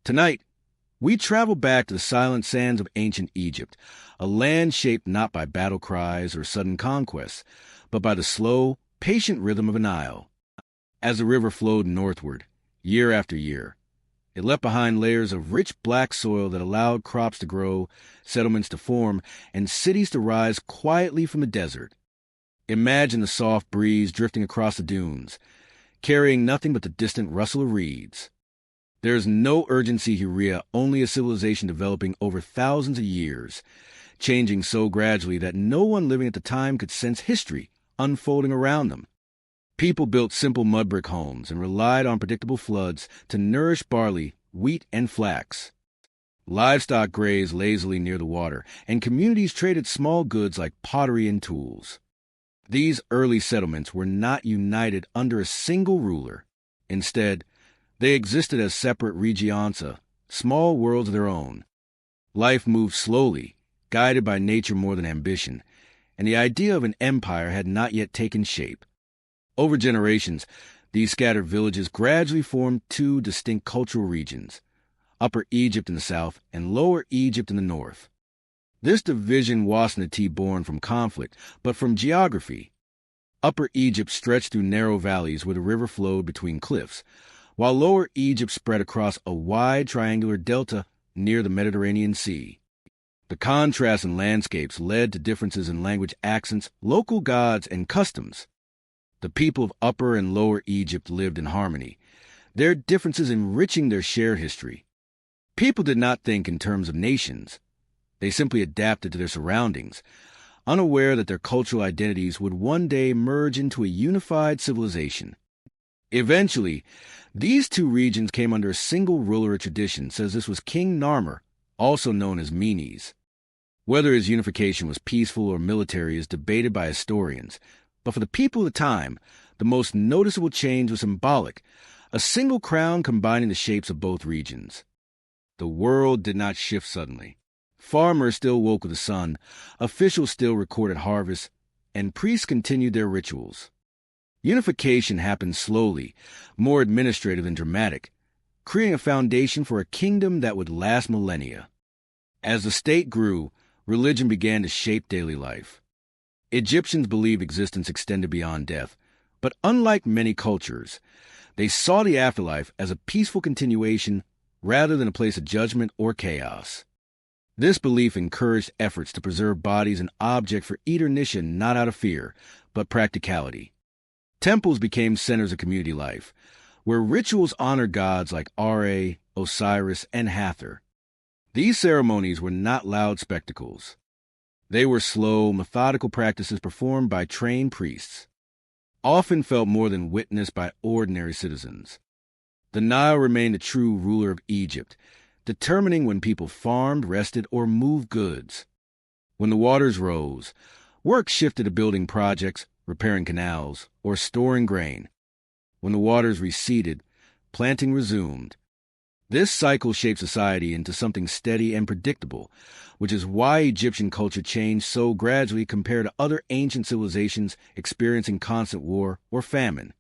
Tonight, we travel back to the silent sands of ancient Egypt, a land shaped not by battle cries or sudden conquests, but by the slow, patient rhythm of a Nile. As the river flowed northward, year after year, it left behind layers of rich black soil that allowed crops to grow, settlements to form, and cities to rise quietly from the desert. Imagine the soft breeze drifting across the dunes, carrying nothing but the distant rustle of reeds. There is no urgency here, only a civilization developing over thousands of years, changing so gradually that no one living at the time could sense history unfolding around them. People built simple mud brick homes and relied on predictable floods to nourish barley, wheat, and flax. Livestock grazed lazily near the water, and communities traded small goods like pottery and tools. These early settlements were not united under a single ruler. Instead, they existed as separate regionsa, small worlds of their own. Life moved slowly, guided by nature more than ambition, and the idea of an empire had not yet taken shape. Over generations, these scattered villages gradually formed two distinct cultural regions, Upper Egypt in the south and Lower Egypt in the north. This division wasn't born from conflict, but from geography. Upper Egypt stretched through narrow valleys where the river flowed between cliffs, while Lower Egypt spread across a wide triangular delta near the Mediterranean Sea. The contrast in landscapes led to differences in language accents, local gods, and customs. The people of Upper and Lower Egypt lived in harmony, their differences enriching their shared history. People did not think in terms of nations. They simply adapted to their surroundings, unaware that their cultural identities would one day merge into a unified civilization. Eventually, these two regions came under a single ruler. A tradition says this was King Narmer, also known as Menes. Whether his unification was peaceful or military is debated by historians, but for the people of the time, the most noticeable change was symbolic, a single crown combining the shapes of both regions. The world did not shift suddenly. Farmers still woke with the sun, officials still recorded harvests, and priests continued their rituals. Unification happened slowly, more administrative than dramatic, creating a foundation for a kingdom that would last millennia. As the state grew, religion began to shape daily life. Egyptians believed existence extended beyond death, but unlike many cultures, they saw the afterlife as a peaceful continuation rather than a place of judgment or chaos. This belief encouraged efforts to preserve bodies and objects for eternation not out of fear, but practicality. Temples became centers of community life, where rituals honored gods like Ra, Osiris, and Hathor. These ceremonies were not loud spectacles. They were slow, methodical practices performed by trained priests, often felt more than witnessed by ordinary citizens. The Nile remained the true ruler of Egypt, determining when people farmed, rested, or moved goods. When the waters rose, work shifted to building projects, repairing canals, or storing grain. When the waters receded, planting resumed. This cycle shaped society into something steady and predictable, which is why Egyptian culture changed so gradually compared to other ancient civilizations experiencing constant war or famine.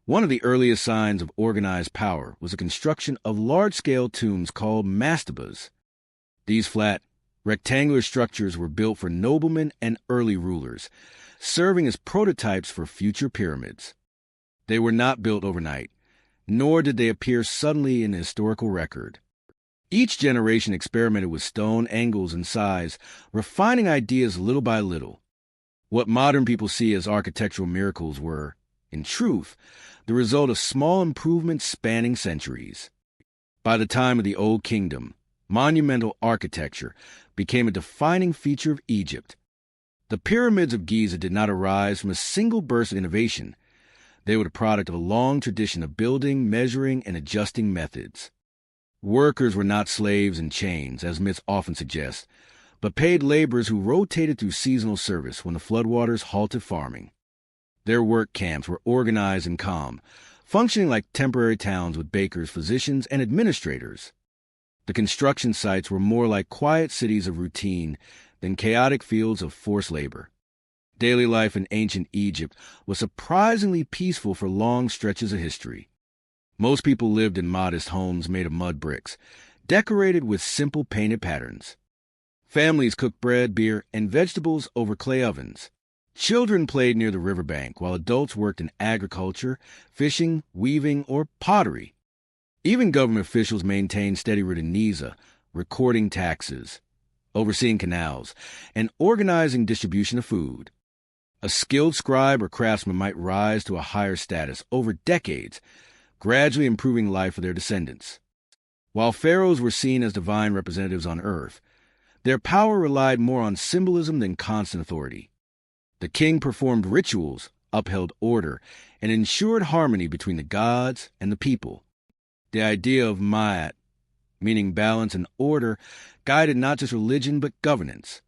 One of the earliest signs of organized power was the construction of large-scale tombs called mastabas. These flat, rectangular structures were built for noblemen and early rulers, serving as prototypes for future pyramids. They were not built overnight, nor did they appear suddenly in the historical record. Each generation experimented with stone, angles, and size, refining ideas little by little. What modern people see as architectural miracles were, in truth, the result of small improvements spanning centuries. By the time of the Old Kingdom, monumental architecture became a defining feature of Egypt. The pyramids of Giza did not arise from a single burst of innovation. They were the product of a long tradition of building, measuring, and adjusting methods. Workers were not slaves in chains, as myths often suggest, but paid laborers who rotated through seasonal service when the floodwaters halted farming. Their work camps were organized and calm, functioning like temporary towns with bakers, physicians, and administrators. The construction sites were more like quiet cities of routine than chaotic fields of forced labor. Daily life in ancient Egypt was surprisingly peaceful for long stretches of history. Most people lived in modest homes made of mud bricks, decorated with simple painted patterns. Families cooked bread, beer, and vegetables over clay ovens. Children played near the riverbank, while adults worked in agriculture, fishing, weaving, or pottery. Even government officials maintained steady route in Niza, recording taxes, overseeing canals, and organizing distribution of food. A skilled scribe or craftsman might rise to a higher status over decades, gradually improving life for their descendants. While pharaohs were seen as divine representatives on earth, their power relied more on symbolism than constant authority. The king performed rituals, upheld order, and ensured harmony between the gods and the people. The idea of ma'at, meaning balance and order, guided not just religion but governance.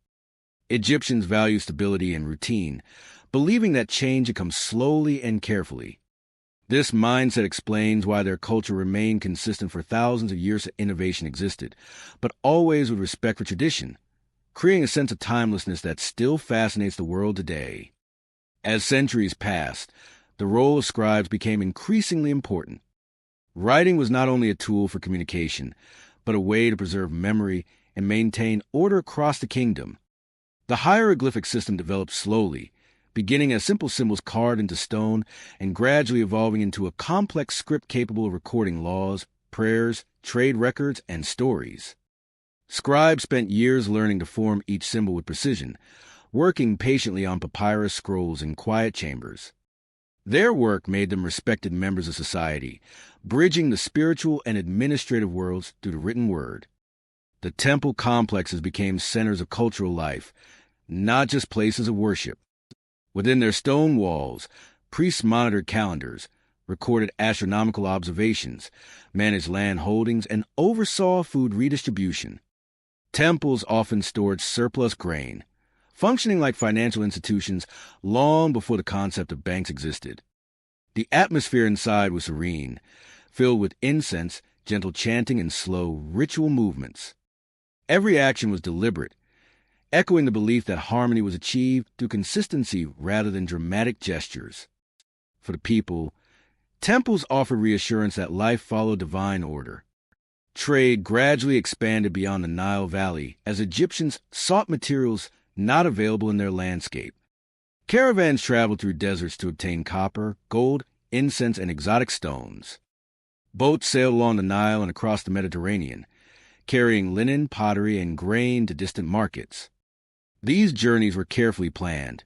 Egyptians valued stability and routine, believing that change would come slowly and carefully. This mindset explains why their culture remained consistent for thousands of years that innovation existed, but always with respect for tradition, creating a sense of timelessness that still fascinates the world today. As centuries passed, the role of scribes became increasingly important. Writing was not only a tool for communication, but a way to preserve memory and maintain order across the kingdom. The hieroglyphic system developed slowly, beginning as simple symbols carved into stone and gradually evolving into a complex script capable of recording laws, prayers, trade records, and stories. Scribes spent years learning to form each symbol with precision, working patiently on papyrus scrolls in quiet chambers. Their work made them respected members of society, bridging the spiritual and administrative worlds through the written word. The temple complexes became centers of cultural life, not just places of worship. Within their stone walls, priests monitored calendars, recorded astronomical observations, managed land holdings, and oversaw food redistribution. Temples often stored surplus grain, functioning like financial institutions long before the concept of banks existed. The atmosphere inside was serene, filled with incense, gentle chanting, and slow, ritual movements. Every action was deliberate, echoing the belief that harmony was achieved through consistency rather than dramatic gestures. For the people, temples offered reassurance that life followed divine order. Trade gradually expanded beyond the Nile Valley as Egyptians sought materials not available in their landscape. Caravans traveled through deserts to obtain copper, gold, incense, and exotic stones. Boats sailed along the Nile and across the Mediterranean, carrying linen, pottery, and grain to distant markets. These journeys were carefully planned,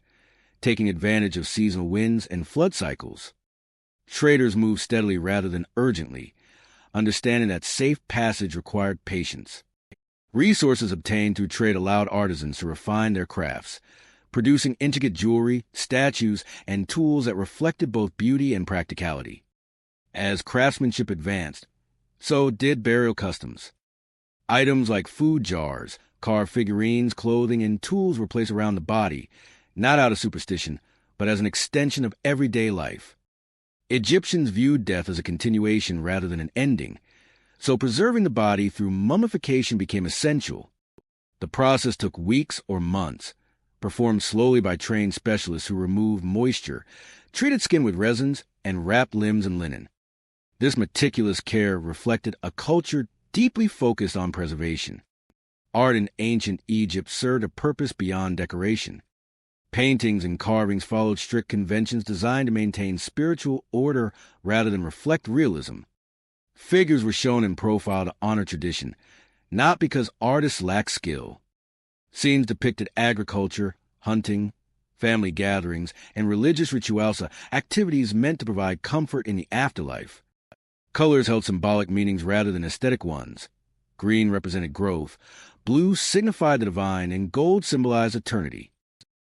taking advantage of seasonal winds and flood cycles. Traders moved steadily rather than urgently, understanding that safe passage required patience. Resources obtained through trade allowed artisans to refine their crafts, producing intricate jewelry, statues, and tools that reflected both beauty and practicality. As craftsmanship advanced, so did burial customs. Items like food jars, carved figurines, clothing, and tools were placed around the body, not out of superstition, but as an extension of everyday life. Egyptians viewed death as a continuation rather than an ending, so preserving the body through mummification became essential. The process took weeks or months, performed slowly by trained specialists who removed moisture, treated skin with resins, and wrapped limbs in linen. This meticulous care reflected a culture deeply focused on preservation. Art in ancient Egypt served a purpose beyond decoration. Paintings and carvings followed strict conventions designed to maintain spiritual order rather than reflect realism. Figures were shown in profile to honor tradition, not because artists lacked skill. Scenes depicted agriculture, hunting, family gatherings, and religious rituals, activities meant to provide comfort in the afterlife. Colors held symbolic meanings rather than aesthetic ones. Green represented growth, blue signified the divine, and gold symbolized eternity.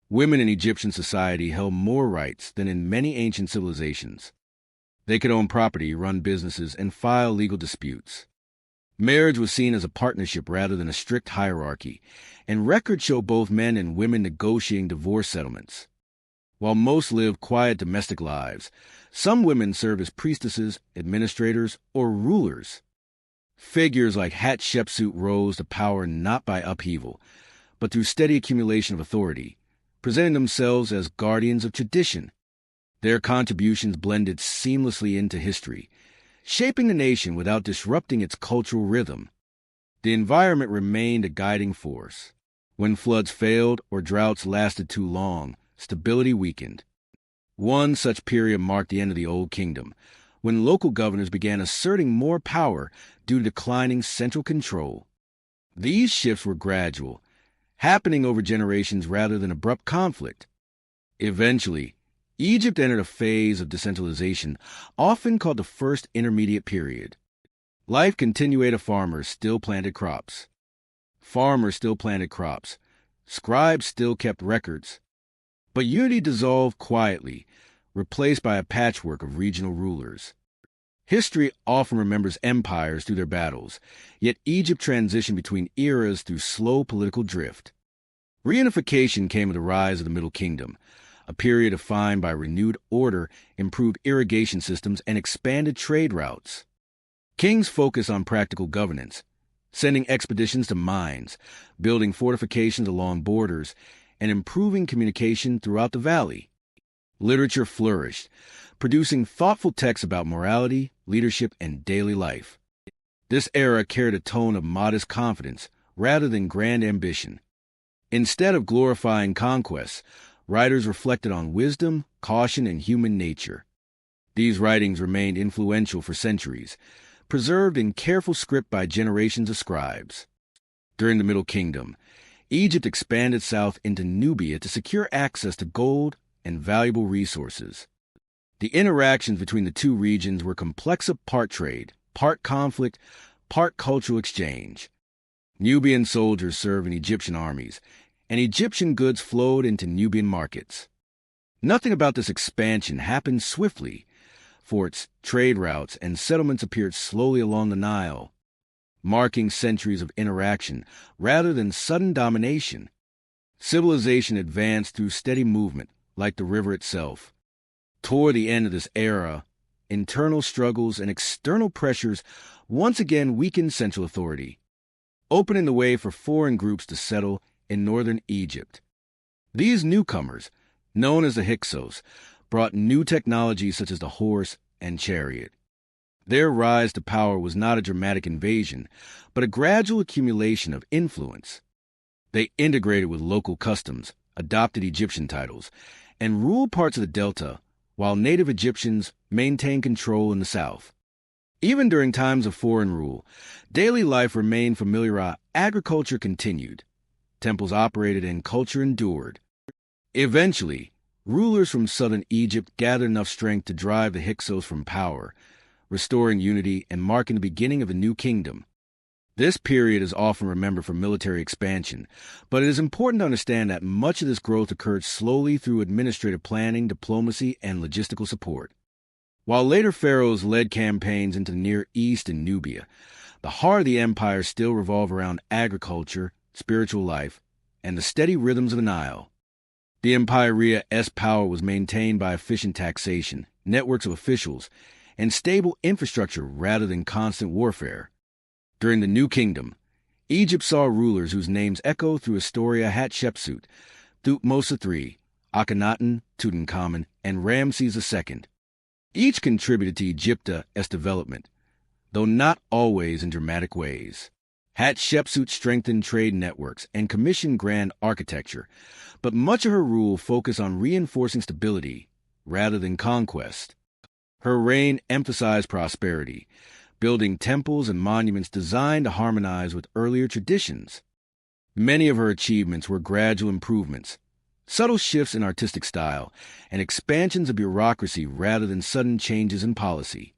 Women in Egyptian society held more rights than in many ancient civilizations. They could own property, run businesses, and file legal disputes. Marriage was seen as a partnership rather than a strict hierarchy, and records show both men and women negotiating divorce settlements. While most lived quiet domestic lives, some women served as priestesses, administrators, or rulers. Figures like Hatshepsut rose to power not by upheaval, but through steady accumulation of authority, presenting themselves as guardians of tradition. Their contributions blended seamlessly into history, shaping the nation without disrupting its cultural rhythm. The environment remained a guiding force. When floods failed or droughts lasted too long, stability weakened. One such period marked the end of the Old Kingdom, when local governors began asserting more power due to declining central control. These shifts were gradual, happening over generations rather than abrupt conflict. Eventually, Egypt entered a phase of decentralization, often called the First Intermediate Period. Life continued. Farmers still planted crops. Scribes still kept records. But unity dissolved quietly, replaced by a patchwork of regional rulers. History often remembers empires through their battles, yet Egypt transitioned between eras through slow political drift. Reunification came with the rise of the Middle Kingdom, a period defined by renewed order, improved irrigation systems, and expanded trade routes. Kings focused on practical governance, sending expeditions to mines, building fortifications along borders, and improving communication throughout the valley. Literature flourished, producing thoughtful texts about morality, leadership, and daily life. This era carried a tone of modest confidence rather than grand ambition. Instead of glorifying conquests, writers reflected on wisdom, caution, and human nature. These writings remained influential for centuries, preserved in careful script by generations of scribes. During the Middle Kingdom, Egypt expanded south into Nubia to secure access to gold and valuable resources. The interactions between the two regions were complex of part trade, part conflict, part cultural exchange. Nubian soldiers served in Egyptian armies, and Egyptian goods flowed into Nubian markets. Nothing about this expansion happened swiftly. Forts, trade routes, and settlements appeared slowly along the Nile, marking centuries of interaction rather than sudden domination. Civilization advanced through steady movement, like the river itself. Toward the end of this era, internal struggles and external pressures once again weakened central authority, opening the way for foreign groups to settle in northern Egypt. These newcomers, known as the Hyksos, brought new technologies such as the horse and chariot. Their rise to power was not a dramatic invasion, but a gradual accumulation of influence. They integrated with local customs, adopted Egyptian titles, and ruled parts of the Delta, while native Egyptians maintained control in the south. Even during times of foreign rule, daily life remained familiar. Agriculture continued. Temples operated and culture endured. Eventually, rulers from southern Egypt gathered enough strength to drive the Hyksos from power, restoring unity and marking the beginning of a new kingdom. This period is often remembered for military expansion, but it is important to understand that much of this growth occurred slowly through administrative planning, diplomacy, and logistical support. While later pharaohs led campaigns into the Near East and Nubia, the heart of the empire still revolved around agriculture, spiritual life, and the steady rhythms of the Nile. The empire's power was maintained by efficient taxation, networks of officials, and stable infrastructure rather than constant warfare. During the New Kingdom, Egypt saw rulers whose names echo through Historia: Hatshepsut, Thutmose III, Akhenaten, Tutankhamun, and Ramses II. Each contributed to Egypt's development, though not always in dramatic ways. Hatshepsut strengthened trade networks and commissioned grand architecture, but much of her rule focused on reinforcing stability rather than conquest. Her reign emphasized prosperity, building temples and monuments designed to harmonize with earlier traditions. Many of her achievements were gradual improvements, subtle shifts in artistic style, and expansions of bureaucracy rather than sudden changes in policy.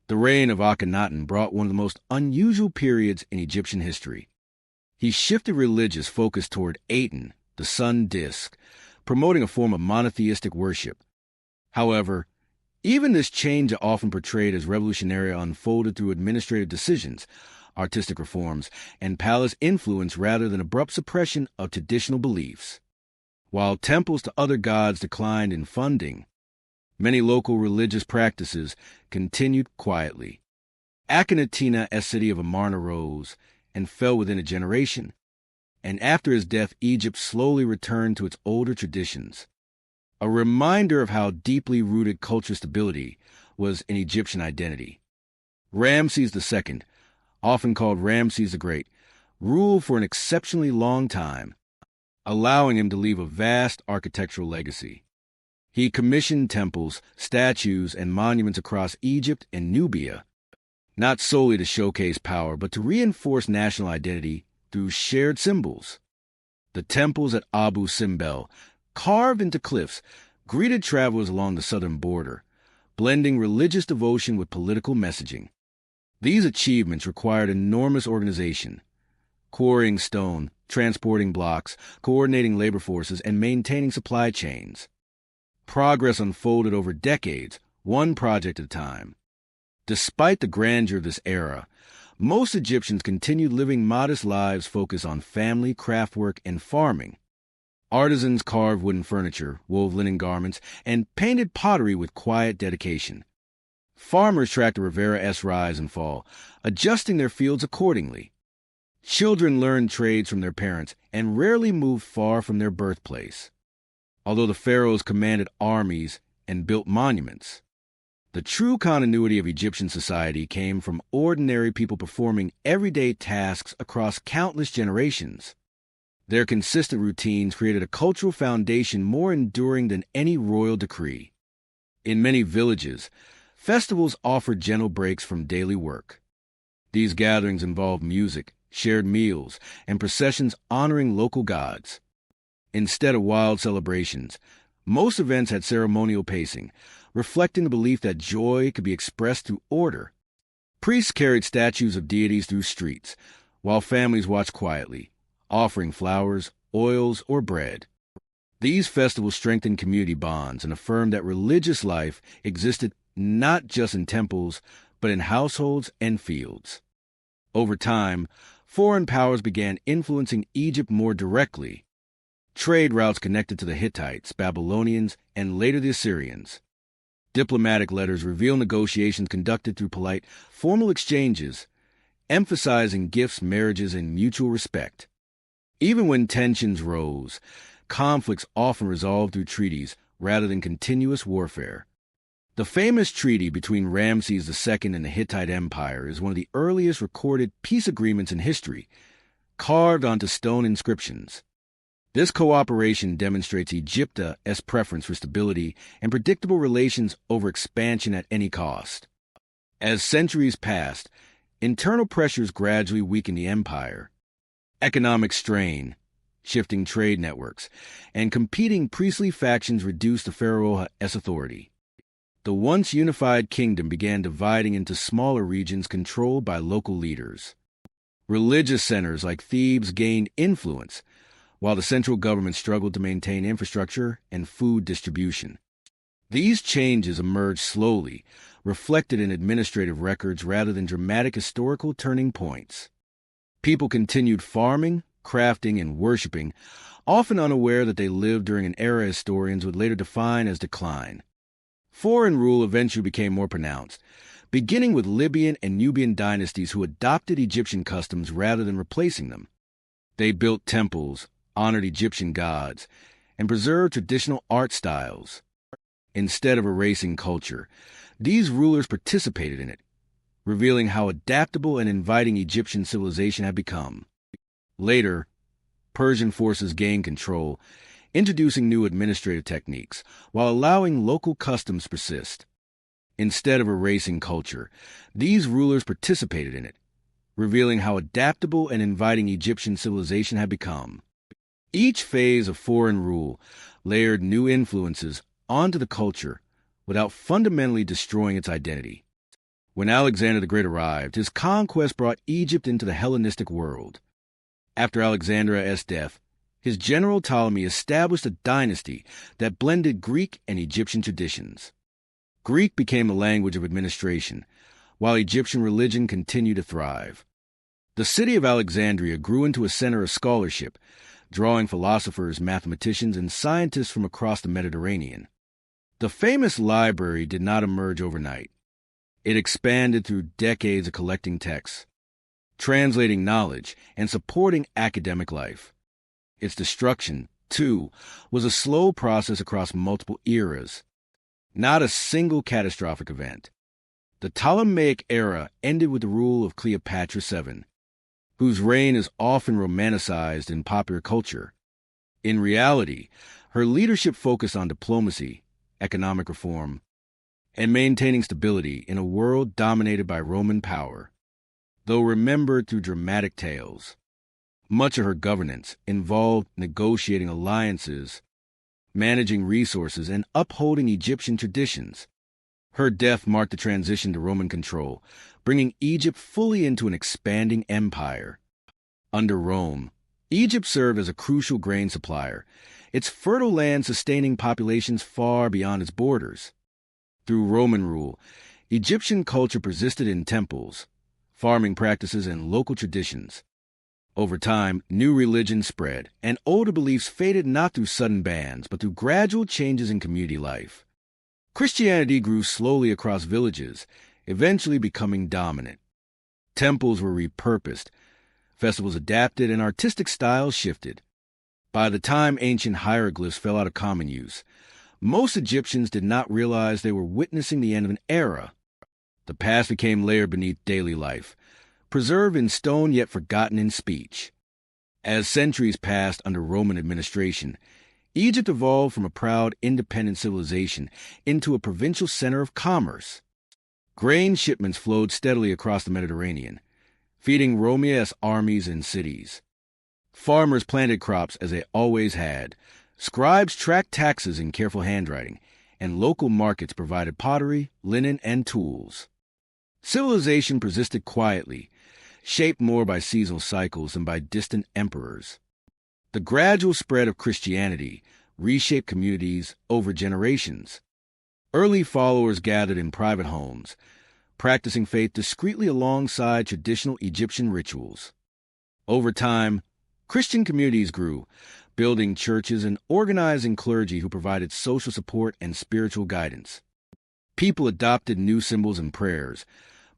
The reign of Akhenaten brought one of the most unusual periods in Egyptian history. He shifted religious focus toward Aten, the sun disk, promoting a form of monotheistic worship. However, even this change, often portrayed as revolutionary, unfolded through administrative decisions, artistic reforms, and palace influence rather than abrupt suppression of traditional beliefs. While temples to other gods declined in funding, many local religious practices continued quietly. Akhenaten's city of Amarna rose and fell within a generation, and after his death, Egypt slowly returned to its older traditions. A reminder of how deeply rooted cultural stability was in Egyptian identity. Ramses II, often called Ramses the Great, ruled for an exceptionally long time, allowing him to leave a vast architectural legacy. He commissioned temples, statues, and monuments across Egypt and Nubia, not solely to showcase power, but to reinforce national identity through shared symbols. The temples at Abu Simbel, carved into cliffs, greeted travelers along the southern border, blending religious devotion with political messaging. These achievements required enormous organization, quarrying stone, transporting blocks, coordinating labor forces, and maintaining supply chains. Progress unfolded over decades, one project at a time. Despite the grandeur of this era, most Egyptians continued living modest lives focused on family, craftwork, and farming. Artisans carved wooden furniture, wove linen garments, and painted pottery with quiet dedication. Farmers tracked the Rivera's rise and fall, adjusting their fields accordingly. Children learned trades from their parents and rarely moved far from their birthplace. Although the pharaohs commanded armies and built monuments, the true continuity of Egyptian society came from ordinary people performing everyday tasks across countless generations. Their consistent routines created a cultural foundation more enduring than any royal decree. In many villages, festivals offered gentle breaks from daily work. These gatherings involved music, shared meals, and processions honoring local gods. Instead of wild celebrations, most events had ceremonial pacing, reflecting the belief that joy could be expressed through order. Priests carried statues of deities through streets, while families watched quietly, offering flowers, oils, or bread. These festivals strengthened community bonds and affirmed that religious life existed not just in temples, but in households and fields. Over time, foreign powers began influencing Egypt more directly. Trade routes connected to the Hittites, Babylonians, and later the Assyrians. Diplomatic letters reveal negotiations conducted through polite, formal exchanges, emphasizing gifts, marriages, and mutual respect. Even when tensions rose, conflicts often resolved through treaties rather than continuous warfare. The famous treaty between Ramses II and the Hittite Empire is one of the earliest recorded peace agreements in history, carved onto stone inscriptions. This cooperation demonstrates Egypt's preference for stability and predictable relations over expansion at any cost. As centuries passed, internal pressures gradually weakened the empire. Economic strain, shifting trade networks, and competing priestly factions reduced the pharaoh's authority. The once unified kingdom began dividing into smaller regions controlled by local leaders. Religious centers like Thebes gained influence, while the central government struggled to maintain infrastructure and food distribution. These changes emerged slowly, reflected in administrative records rather than dramatic historical turning points. People continued farming, crafting, and worshiping, often unaware that they lived during an era historians would later define as decline. Foreign rule eventually became more pronounced, beginning with Libyan and Nubian dynasties who adopted Egyptian customs rather than replacing them. They built temples, honored Egyptian gods, and preserved traditional art styles. Instead of erasing culture, these rulers participated in it, revealing how adaptable and inviting Egyptian civilization had become. Later, Persian forces gained control, introducing new administrative techniques, while allowing local customs to persist. Instead of erasing culture, these rulers participated in it, revealing how adaptable and inviting Egyptian civilization had become. Each phase of foreign rule layered new influences onto the culture without fundamentally destroying its identity. When Alexander the Great arrived, his conquest brought Egypt into the Hellenistic world. After Alexander's death, his general Ptolemy established a dynasty that blended Greek and Egyptian traditions. Greek became the language of administration, while Egyptian religion continued to thrive. The city of Alexandria grew into a center of scholarship, drawing philosophers, mathematicians, and scientists from across the Mediterranean. The famous library did not emerge overnight. It expanded through decades of collecting texts, translating knowledge, and supporting academic life. Its destruction, too, was a slow process across multiple eras, not a single catastrophic event. The Ptolemaic era ended with the rule of Cleopatra VII, whose reign is often romanticized in popular culture. In reality, her leadership focused on diplomacy, economic reform, and maintaining stability in a world dominated by Roman power. Though remembered through dramatic tales, much of her governance involved negotiating alliances, managing resources, and upholding Egyptian traditions. Her death marked the transition to Roman control, bringing Egypt fully into an expanding empire. Under Rome, Egypt served as a crucial grain supplier, its fertile land sustaining populations far beyond its borders. Through Roman rule, Egyptian culture persisted in temples, farming practices, and local traditions. Over time, new religions spread, and older beliefs faded not through sudden bans, but through gradual changes in community life. Christianity grew slowly across villages, eventually becoming dominant. Temples were repurposed, festivals adapted, and artistic styles shifted. By the time ancient hieroglyphs fell out of common use, most Egyptians did not realize they were witnessing the end of an era. The past became layered beneath daily life, preserved in stone yet forgotten in speech. As centuries passed under Roman administration, Egypt evolved from a proud, independent civilization into a provincial center of commerce. Grain shipments flowed steadily across the Mediterranean, feeding Rome's armies and cities. Farmers planted crops as they always had, scribes tracked taxes in careful handwriting, and local markets provided pottery, linen, and tools. Civilization persisted quietly, shaped more by seasonal cycles than by distant emperors. The gradual spread of Christianity reshaped communities over generations. Early followers gathered in private homes, practicing faith discreetly alongside traditional Egyptian rituals. Over time, Christian communities grew, building churches and organizing clergy who provided social support and spiritual guidance. People adopted new symbols and prayers,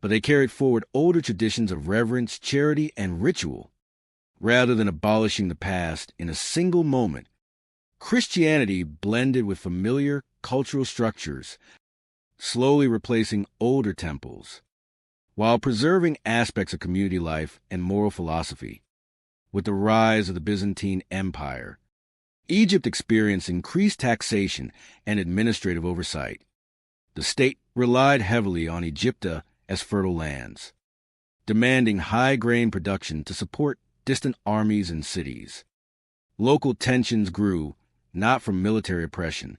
but they carried forward older traditions of reverence, charity, and ritual. Rather than abolishing the past in a single moment, Christianity blended with familiar cultural structures, slowly replacing older temples, while preserving aspects of community life and moral philosophy. With the rise of the Byzantine Empire, Egypt experienced increased taxation and administrative oversight. The state relied heavily on Egypta as fertile lands, demanding high grain production to support distant armies and cities. Local tensions grew, not from military oppression,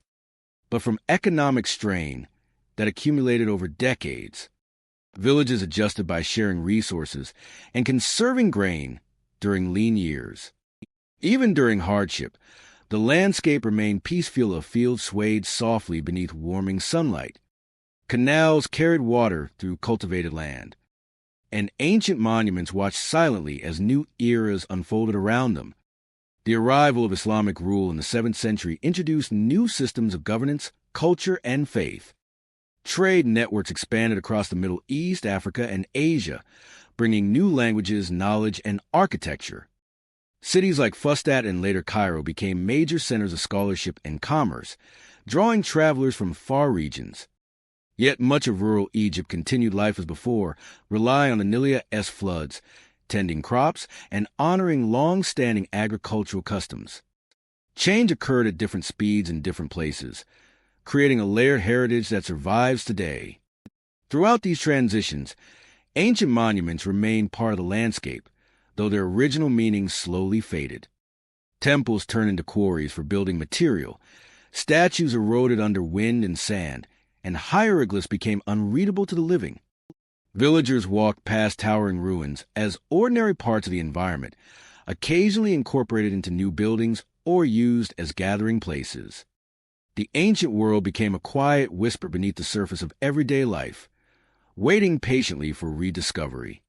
but from economic strain that accumulated over decades. Villages adjusted by sharing resources and conserving grain during lean years. Even during hardship, the landscape remained peaceful as fields swayed softly beneath warming sunlight. Canals carried water through cultivated land, and ancient monuments watched silently as new eras unfolded around them. The arrival of Islamic rule in the 7th century introduced new systems of governance, culture, and faith. Trade networks expanded across the Middle East, Africa, and Asia, bringing new languages, knowledge, and architecture. Cities like Fustat and later Cairo became major centers of scholarship and commerce, drawing travelers from far regions. Yet much of rural Egypt continued life as before, relying on the Nile-esque floods, tending crops, and honoring long-standing agricultural customs. Change occurred at different speeds in different places, creating a layered heritage that survives today. Throughout these transitions, ancient monuments remained part of the landscape, though their original meanings slowly faded. Temples turned into quarries for building material, statues eroded under wind and sand, and hieroglyphs became unreadable to the living. Villagers walked past towering ruins as ordinary parts of the environment, occasionally incorporated into new buildings or used as gathering places. The ancient world became a quiet whisper beneath the surface of everyday life, waiting patiently for rediscovery.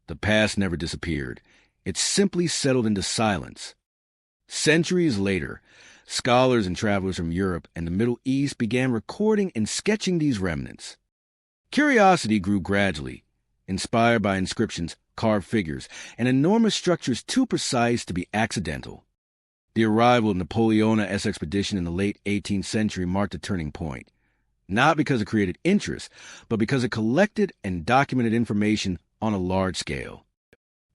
The past never disappeared. It simply settled into silence. Centuries later, scholars and travelers from Europe and the Middle East began recording and sketching these remnants. Curiosity grew gradually, inspired by inscriptions, carved figures, and enormous structures too precise to be accidental. The arrival of Napoleon's expedition in the late 18th century marked a turning point. not because it created interest, but because it collected and documented information on a large scale.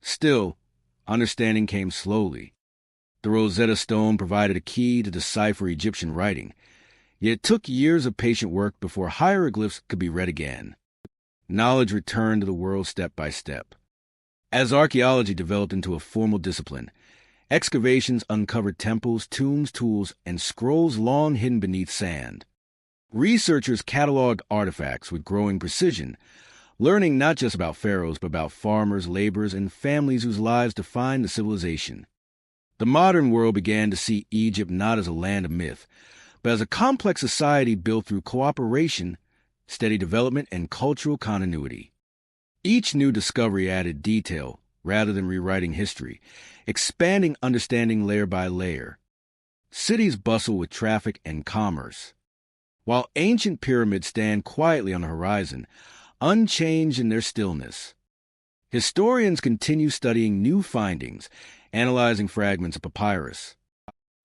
Still, understanding came slowly. The Rosetta Stone provided a key to decipher Egyptian writing, yet it took years of patient work before hieroglyphs could be read again. Knowledge returned to the world step by step. As archaeology developed into a formal discipline, excavations uncovered temples, tombs, tools, and scrolls long hidden beneath sand. Researchers cataloged artifacts with growing precision, learning not just about pharaohs, but about farmers, laborers, and families whose lives defined the civilization. The modern world began to see Egypt not as a land of myth, but as a complex society built through cooperation, steady development, and cultural continuity. Each new discovery added detail rather than rewriting history, expanding understanding layer by layer. Cities bustle with traffic and commerce, while ancient pyramids stand quietly on the horizon, unchanged in their stillness. Historians continue studying new findings, analyzing fragments of papyrus,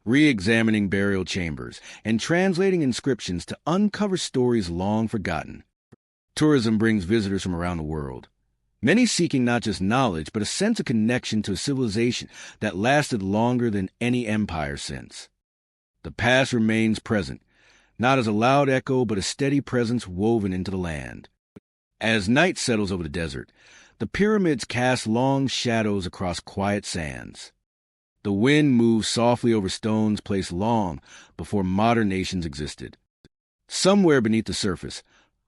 re-examining burial chambers, and translating inscriptions to uncover stories long forgotten. Tourism brings visitors from around the world, many seeking not just knowledge, but a sense of connection to a civilization that lasted longer than any empire since. The past remains present, not as a loud echo, but a steady presence woven into the land. As night settles over the desert, the pyramids cast long shadows across quiet sands. The wind moves softly over stones placed long before modern nations existed. Somewhere beneath the surface,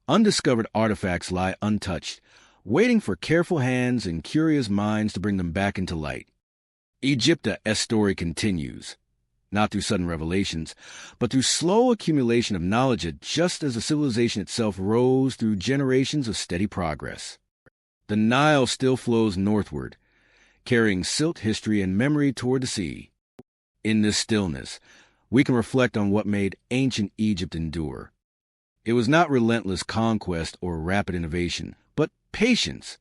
undiscovered artifacts lie untouched, waiting for careful hands and curious minds to bring them back into light. Egypt's story continues, not through sudden revelations, but through slow accumulation of knowledge just as the civilization itself rose through generations of steady progress. The Nile still flows northward, carrying silt, history, and memory toward the sea. In this stillness, we can reflect on what made ancient Egypt endure. It was not relentless conquest or rapid innovation, but patience.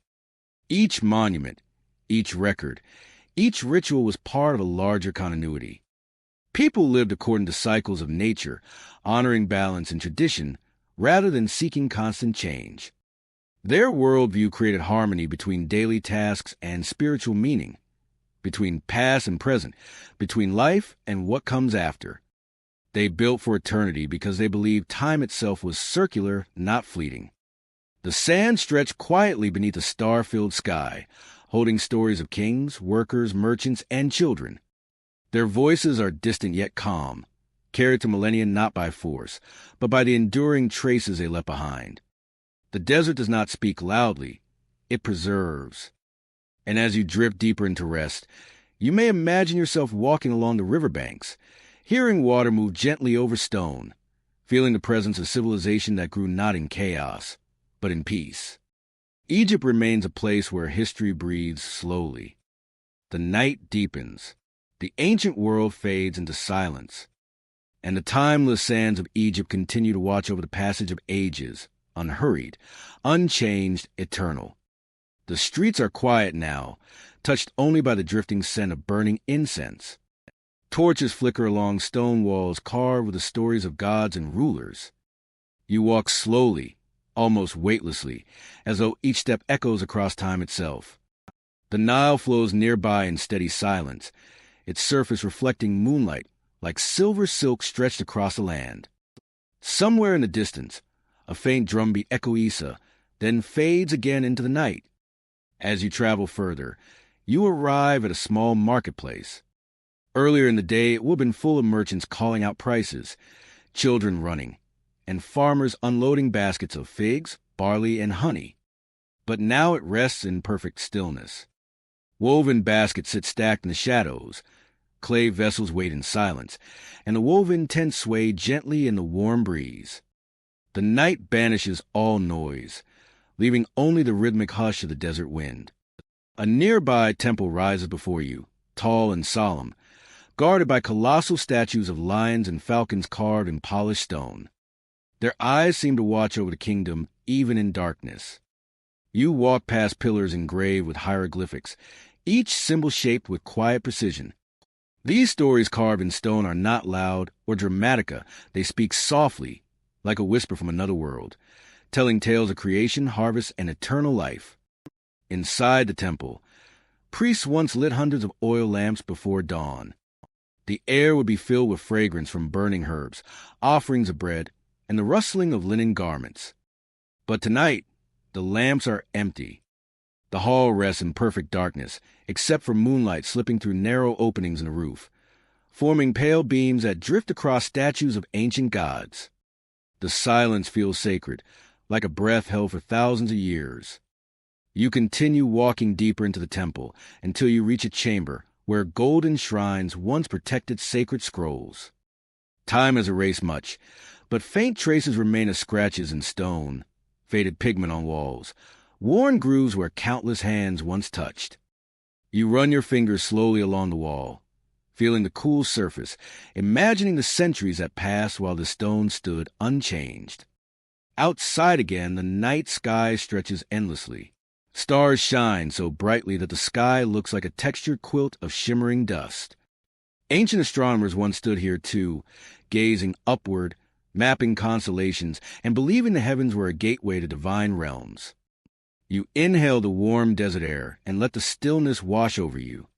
Each monument, each record, each ritual was part of a larger continuity. People lived according to cycles of nature, honoring balance and tradition rather than seeking constant change. Their worldview created harmony between daily tasks and spiritual meaning, between past and present, between life and what comes after. They built for eternity because they believed time itself was circular, not fleeting. The sand stretched quietly beneath a star-filled sky, holding stories of kings, workers, merchants, and children. Their voices are distant yet calm, carried to millennia not by force, but by the enduring traces they left behind. The desert does not speak loudly, it preserves. And as you drift deeper into rest, you may imagine yourself walking along the riverbanks, hearing water move gently over stone, feeling the presence of civilization that grew not in chaos, but in peace. Egypt remains a place where history breathes slowly. The night deepens, the ancient world fades into silence, and the timeless sands of Egypt continue to watch over the passage of ages, unhurried, unchanged, eternal. The streets are quiet now, touched only by the drifting scent of burning incense. Torches flicker along stone walls carved with the stories of gods and rulers. You walk slowly, almost weightlessly, as though each step echoes across time itself. The Nile flows nearby in steady silence, its surface reflecting moonlight like silver silk stretched across the land. Somewhere in the distance, a faint drumbeat echoes, then fades again into the night. As you travel further, you arrive at a small marketplace. Earlier in the day, it would have been full of merchants calling out prices, children running, and farmers unloading baskets of figs, barley, and honey. But now it rests in perfect stillness. Woven baskets sit stacked in the shadows, clay vessels wait in silence, and the woven tents sway gently in the warm breeze. The night banishes all noise, leaving only the rhythmic hush of the desert wind. A nearby temple rises before you, tall and solemn, guarded by colossal statues of lions and falcons carved in polished stone. Their eyes seem to watch over the kingdom even in darkness. You walk past pillars engraved with hieroglyphics, each symbol shaped with quiet precision. These stories carved in stone are not loud or dramatica. They speak softly, like a whisper from another world, telling tales of creation, harvest, and eternal life. Inside the temple, priests once lit hundreds of oil lamps before dawn. The air would be filled with fragrance from burning herbs, offerings of bread, and the rustling of linen garments. But tonight, the lamps are empty. The hall rests in perfect darkness, except for moonlight slipping through narrow openings in the roof, forming pale beams that drift across statues of ancient gods. The silence feels sacred, like a breath held for thousands of years. You continue walking deeper into the temple until you reach a chamber where golden shrines once protected sacred scrolls. Time has erased much, but faint traces remain of scratches in stone, faded pigment on walls, worn grooves where countless hands once touched. You run your fingers slowly along the wall, feeling the cool surface, imagining the centuries that passed while the stone stood unchanged. Outside again, the night sky stretches endlessly. Stars shine so brightly that the sky looks like a textured quilt of shimmering dust. Ancient astronomers once stood here too, gazing upward, mapping constellations, and believing the heavens were a gateway to divine realms. You inhale the warm desert air and let the stillness wash over you.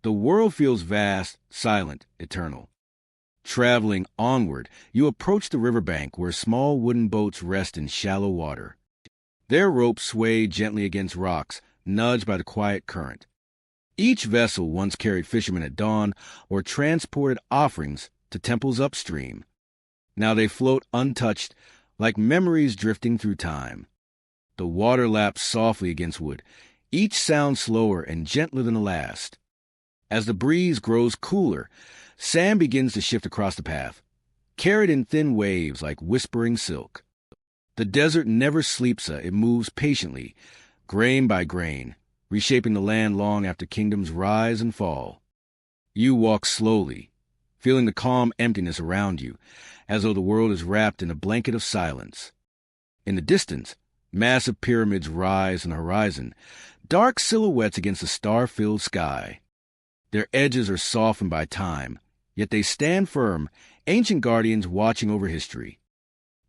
The world feels vast, silent, eternal. Traveling onward, you approach the riverbank where small wooden boats rest in shallow water. Their ropes sway gently against rocks, nudged by the quiet current. Each vessel once carried fishermen at dawn or transported offerings to temples upstream. Now they float untouched, like memories drifting through time. The water laps softly against wood, each sound slower and gentler than the last. As the breeze grows cooler, sand begins to shift across the path, carried in thin waves like whispering silk. The desert never sleeps, it moves patiently, grain by grain, reshaping the land long after kingdoms rise and fall. You walk slowly, feeling the calm emptiness around you, as though the world is wrapped in a blanket of silence. In the distance, massive pyramids rise on the horizon, dark silhouettes against the star-filled sky. Their edges are softened by time, yet they stand firm, ancient guardians watching over history.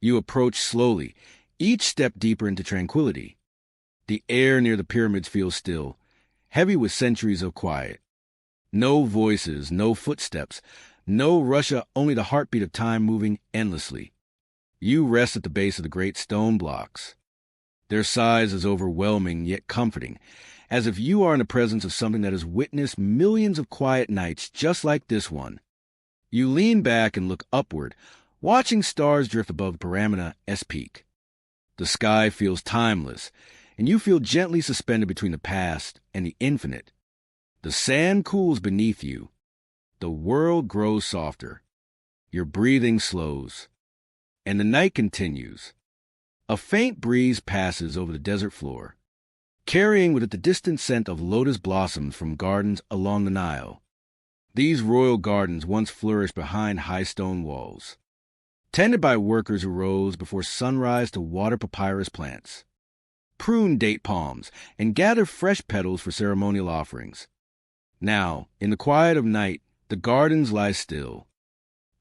You approach slowly, each step deeper into tranquility. The air near the pyramids feels still, heavy with centuries of quiet. No voices, no footsteps, no rush, only the heartbeat of time moving endlessly. You rest at the base of the great stone blocks. Their size is overwhelming yet comforting, as if you are in the presence of something that has witnessed millions of quiet nights just like this one. You lean back and look upward, watching stars drift above Paramana-S peak. The sky feels timeless, and you feel gently suspended between the past and the infinite. The sand cools beneath you. The world grows softer. Your breathing slows. And the night continues. A faint breeze passes over the desert floor, carrying with it the distant scent of lotus blossoms from gardens along the Nile. These royal gardens once flourished behind high stone walls, tended by workers who rose before sunrise to water papyrus plants, prune date palms, and gather fresh petals for ceremonial offerings. Now, in the quiet of night, the gardens lie still.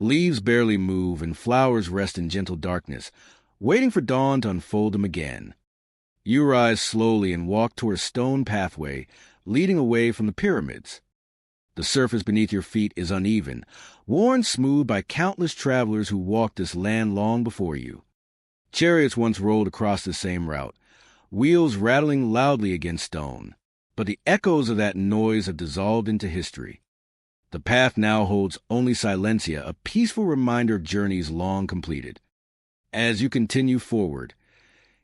Leaves barely move and flowers rest in gentle darkness, waiting for dawn to unfold them again. You rise slowly and walk toward a stone pathway leading away from the pyramids. The surface beneath your feet is uneven, worn smooth by countless travelers who walked this land long before you. Chariots once rolled across the same route, wheels rattling loudly against stone, but the echoes of that noise have dissolved into history. The path now holds only silencia, a peaceful reminder of journeys long completed. As you continue forward,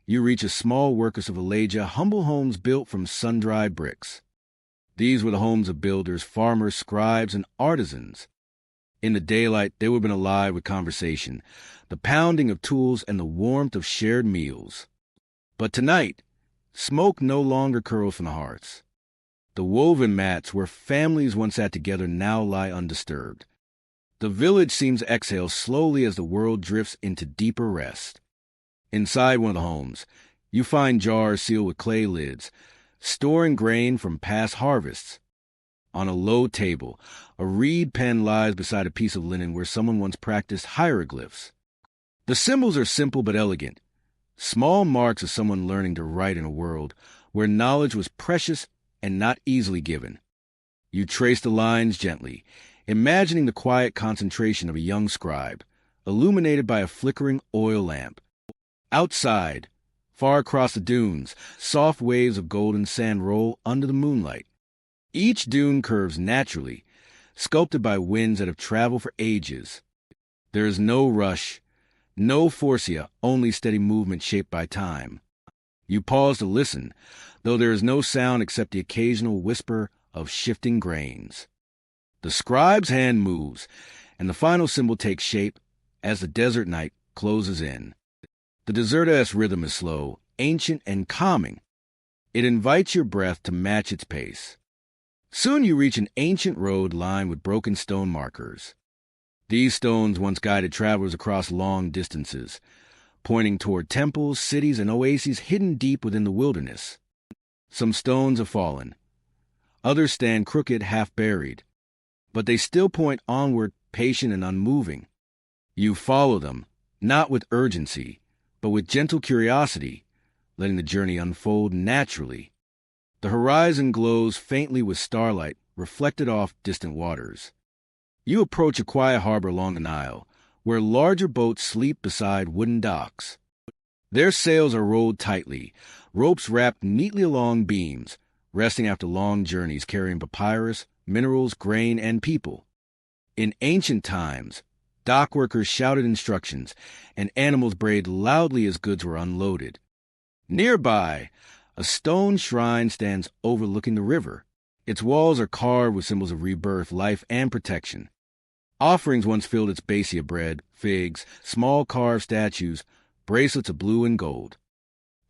you reach a small workers of Alaja, humble homes built from sun-dried bricks. These were the homes of builders, farmers, scribes, and artisans. In the daylight, they would have been alive with conversation, the pounding of tools, and the warmth of shared meals. But tonight, smoke no longer curls from the hearths. The woven mats where families once sat together now lie undisturbed. The village seems to exhale slowly as the world drifts into deeper rest. Inside one of the homes, you find jars sealed with clay lids, storing grain from past harvests. On a low table, a reed pen lies beside a piece of linen where someone once practiced hieroglyphs. The symbols are simple but elegant, small marks of someone learning to write in a world where knowledge was precious and not easily given. You trace the lines gently, imagining the quiet concentration of a young scribe, illuminated by a flickering oil lamp. Outside, far across the dunes, soft waves of golden sand roll under the moonlight. Each dune curves naturally, sculpted by winds that have traveled for ages. There is no rush, no forcia, only steady movement shaped by time. You pause to listen, though there is no sound except the occasional whisper of shifting grains. The scribe's hand moves, and the final symbol takes shape as the desert night closes in. The deserta-esque rhythm is slow, ancient, and calming. It invites your breath to match its pace. Soon you reach an ancient road lined with broken stone markers. These stones once guided travelers across long distances, pointing toward temples, cities, and oases hidden deep within the wilderness. Some stones have fallen. Others stand crooked, half-buried. But they still point onward, patient and unmoving. You follow them, not with urgency, but with gentle curiosity, letting the journey unfold naturally. The horizon glows faintly with starlight reflected off distant waters. You approach a quiet harbor along the Nile, where larger boats sleep beside wooden docks. Their sails are rolled tightly, ropes wrapped neatly along beams, resting after long journeys carrying papyrus, minerals, grain, and people. In ancient times, dock workers shouted instructions, and animals brayed loudly as goods were unloaded. Nearby, a stone shrine stands overlooking the river. Its walls are carved with symbols of rebirth, life, and protection. Offerings once filled its basia bread, figs, small carved statues, bracelets of blue and gold.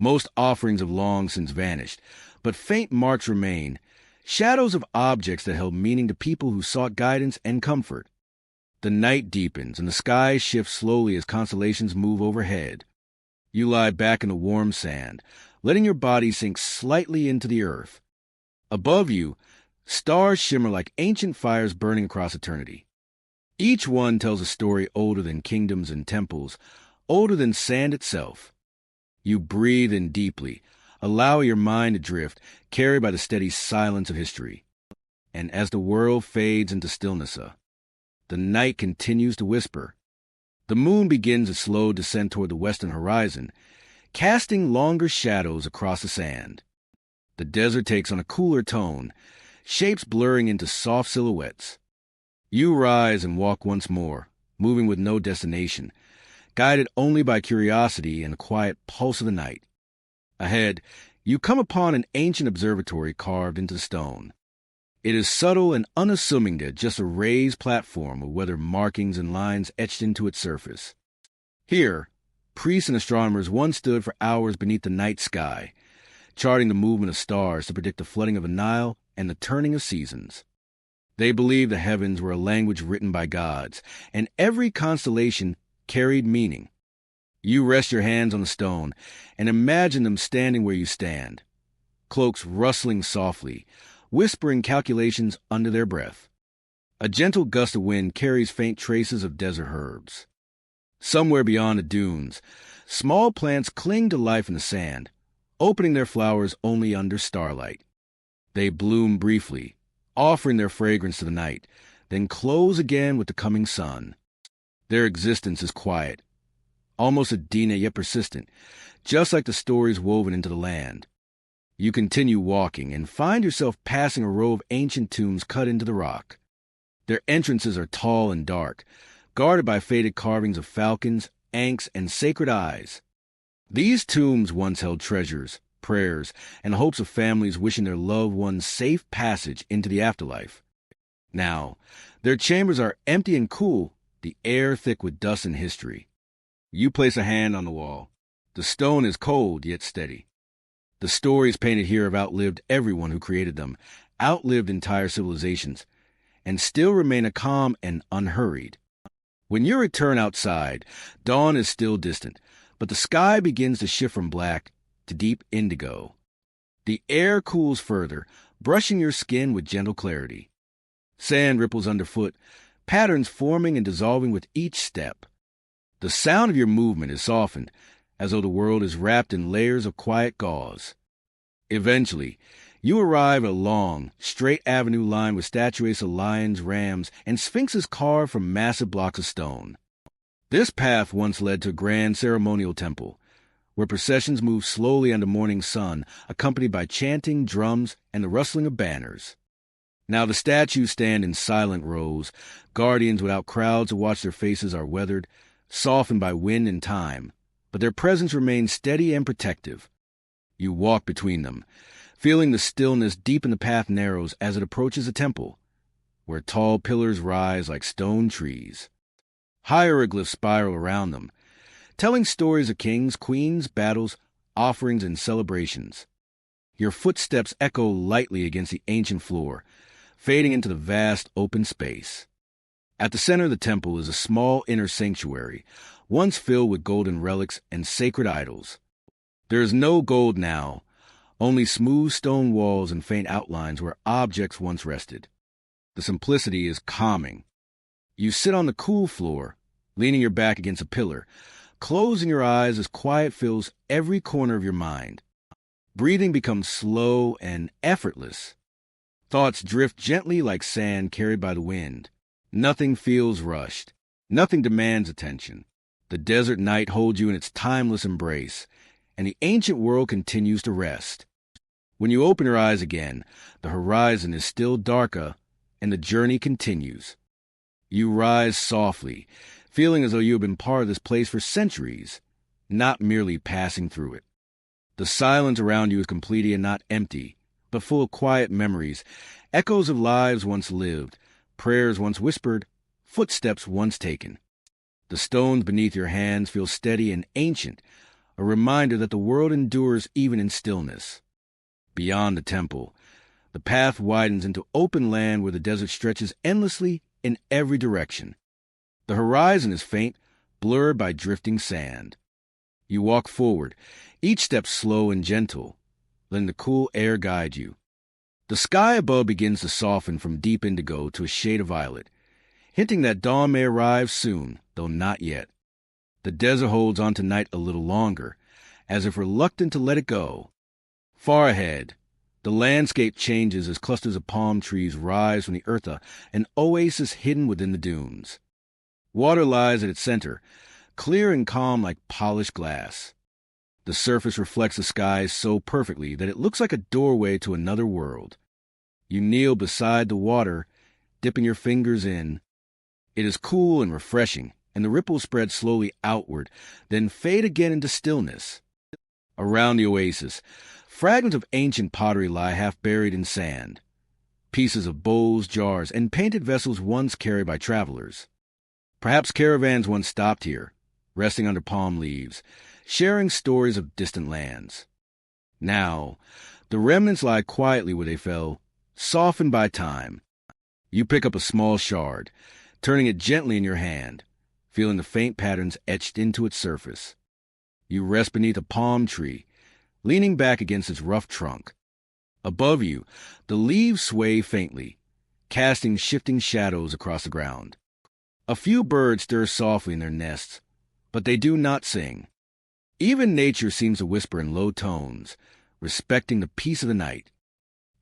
Most offerings have long since vanished, but faint marks remain, shadows of objects that held meaning to people who sought guidance and comfort. The night deepens, and the sky shifts slowly as constellations move overhead. You lie back in the warm sand, letting your body sink slightly into the earth. Above you, stars shimmer like ancient fires burning across eternity. Each one tells a story older than kingdoms and temples, older than sand itself. You breathe in deeply, allow your mind to drift, carried by the steady silence of history. And as the world fades into stillness, the night continues to whisper. The moon begins its slow descent toward the western horizon, casting longer shadows across the sand. The desert takes on a cooler tone, shapes blurring into soft silhouettes. You rise and walk once more, moving with no destination, guided only by curiosity and the quiet pulse of the night. Ahead, you come upon an ancient observatory carved into stone. It is subtle and unassuming, just a raised platform with weathered markings and lines etched into its surface. Here, priests and astronomers once stood for hours beneath the night sky, charting the movement of stars to predict the flooding of the Nile and the turning of seasons. They believed the heavens were a language written by gods, and every constellation carried meaning. You rest your hands on the stone and imagine them standing where you stand, cloaks rustling softly, whispering calculations under their breath. A gentle gust of wind carries faint traces of desert herbs. Somewhere beyond the dunes, small plants cling to life in the sand, opening their flowers only under starlight. They bloom briefly, offering their fragrance to the night, then close again with the coming sun. Their existence is quiet, almost Adena yet persistent, just like the stories woven into the land. You continue walking and find yourself passing a row of ancient tombs cut into the rock. Their entrances are tall and dark, guarded by faded carvings of falcons, ankhs, and sacred eyes. These tombs once held treasures, prayers, and hopes of families wishing their loved ones safe passage into the afterlife. Now, their chambers are empty and cool, the air thick with dust and history. You place a hand on the wall. The stone is cold yet steady. The stories painted here have outlived everyone who created them, outlived entire civilizations, and still remain calm and unhurried. When you return outside, dawn is still distant, but the sky begins to shift from black to deep indigo. The air cools further, brushing your skin with gentle clarity. Sand ripples underfoot, patterns forming and dissolving with each step. The sound of your movement is softened, as though the world is wrapped in layers of quiet gauze. Eventually, you arrive at a long, straight avenue lined with statues of lions, rams, and sphinxes carved from massive blocks of stone. This path once led to a grand ceremonial temple, where processions moved slowly under morning sun, accompanied by chanting, drums, and the rustling of banners. Now the statues stand in silent rows, guardians without crowds to watch. Their faces are weathered, softened by wind and time, but their presence remains steady and protective. You walk between them, feeling the stillness deepen. The path narrows as it approaches the temple, where tall pillars rise like stone trees. Hieroglyphs spiral around them, telling stories of kings, queens, battles, offerings, and celebrations. Your footsteps echo lightly against the ancient floor, fading into the vast open space. At the center of the temple is a small inner sanctuary, once filled with golden relics and sacred idols. There is no gold now, only smooth stone walls and faint outlines where objects once rested. The simplicity is calming. You sit on the cool floor, leaning your back against a pillar, closing your eyes as quiet fills every corner of your mind. Breathing becomes slow and effortless. Thoughts drift gently like sand carried by the wind. Nothing feels rushed. Nothing demands attention. The desert night holds you in its timeless embrace, and the ancient world continues to rest. When you open your eyes again, the horizon is still darker, and the journey continues. You rise softly, feeling as though you have been part of this place for centuries, not merely passing through it. The silence around you is complete and not empty, but full of quiet memories, echoes of lives once lived, prayers once whispered, footsteps once taken. The stones beneath your hands feel steady and ancient, a reminder that the world endures even in stillness. Beyond the temple, the path widens into open land where the desert stretches endlessly in every direction. The horizon is faint, blurred by drifting sand. You walk forward, each step slow and gentle, letting the cool air guide you. The sky above begins to soften from deep indigo to a shade of violet, hinting that dawn may arrive soon, though not yet. The desert holds on to night a little longer, as if reluctant to let it go. Far ahead, the landscape changes as clusters of palm trees rise from the earth, an oasis hidden within the dunes. Water lies at its center, clear and calm like polished glass. The surface reflects the skies so perfectly that it looks like a doorway to another world. You kneel beside the water, dipping your fingers in. It is cool and refreshing, and the ripples spread slowly outward, then fade again into stillness. Around the oasis, fragments of ancient pottery lie half buried in sand. Pieces of bowls, jars, and painted vessels once carried by travelers. Perhaps caravans once stopped here, resting under palm leaves, sharing stories of distant lands. Now, the remnants lie quietly where they fell, softened by time. You pick up a small shard, turning it gently in your hand, feeling the faint patterns etched into its surface. You rest beneath a palm tree, leaning back against its rough trunk. Above you, the leaves sway faintly, casting shifting shadows across the ground. A few birds stir softly in their nests, but they do not sing. Even nature seems to whisper in low tones, respecting the peace of the night.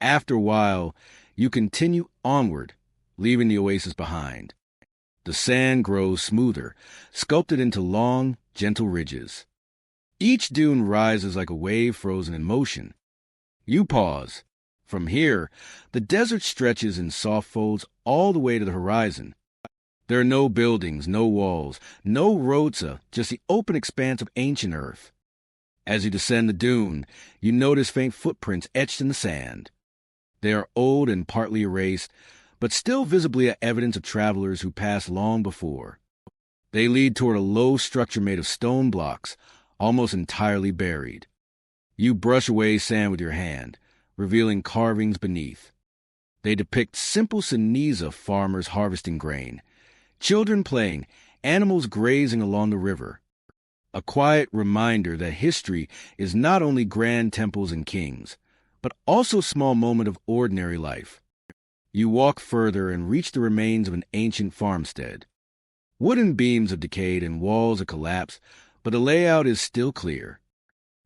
After a while, you continue onward, leaving the oasis behind. The sand grows smoother, sculpted into long, gentle ridges. Each dune rises like a wave frozen in motion. You pause. From here, the desert stretches in soft folds all the way to the horizon. There are no buildings, no walls, no roads, just the open expanse of ancient earth. As you descend the dune, you notice faint footprints etched in the sand. They are old and partly erased, but still visibly evidence of travelers who passed long before. They lead toward a low structure made of stone blocks, almost entirely buried. You brush away sand with your hand, revealing carvings beneath. They depict simple scenes of farmers harvesting grain, children playing, animals grazing along the river. A quiet reminder that history is not only grand temples and kings, but also a small moment of ordinary life. You walk further and reach the remains of an ancient farmstead. Wooden beams have decayed and walls have collapsed, but the layout is still clear.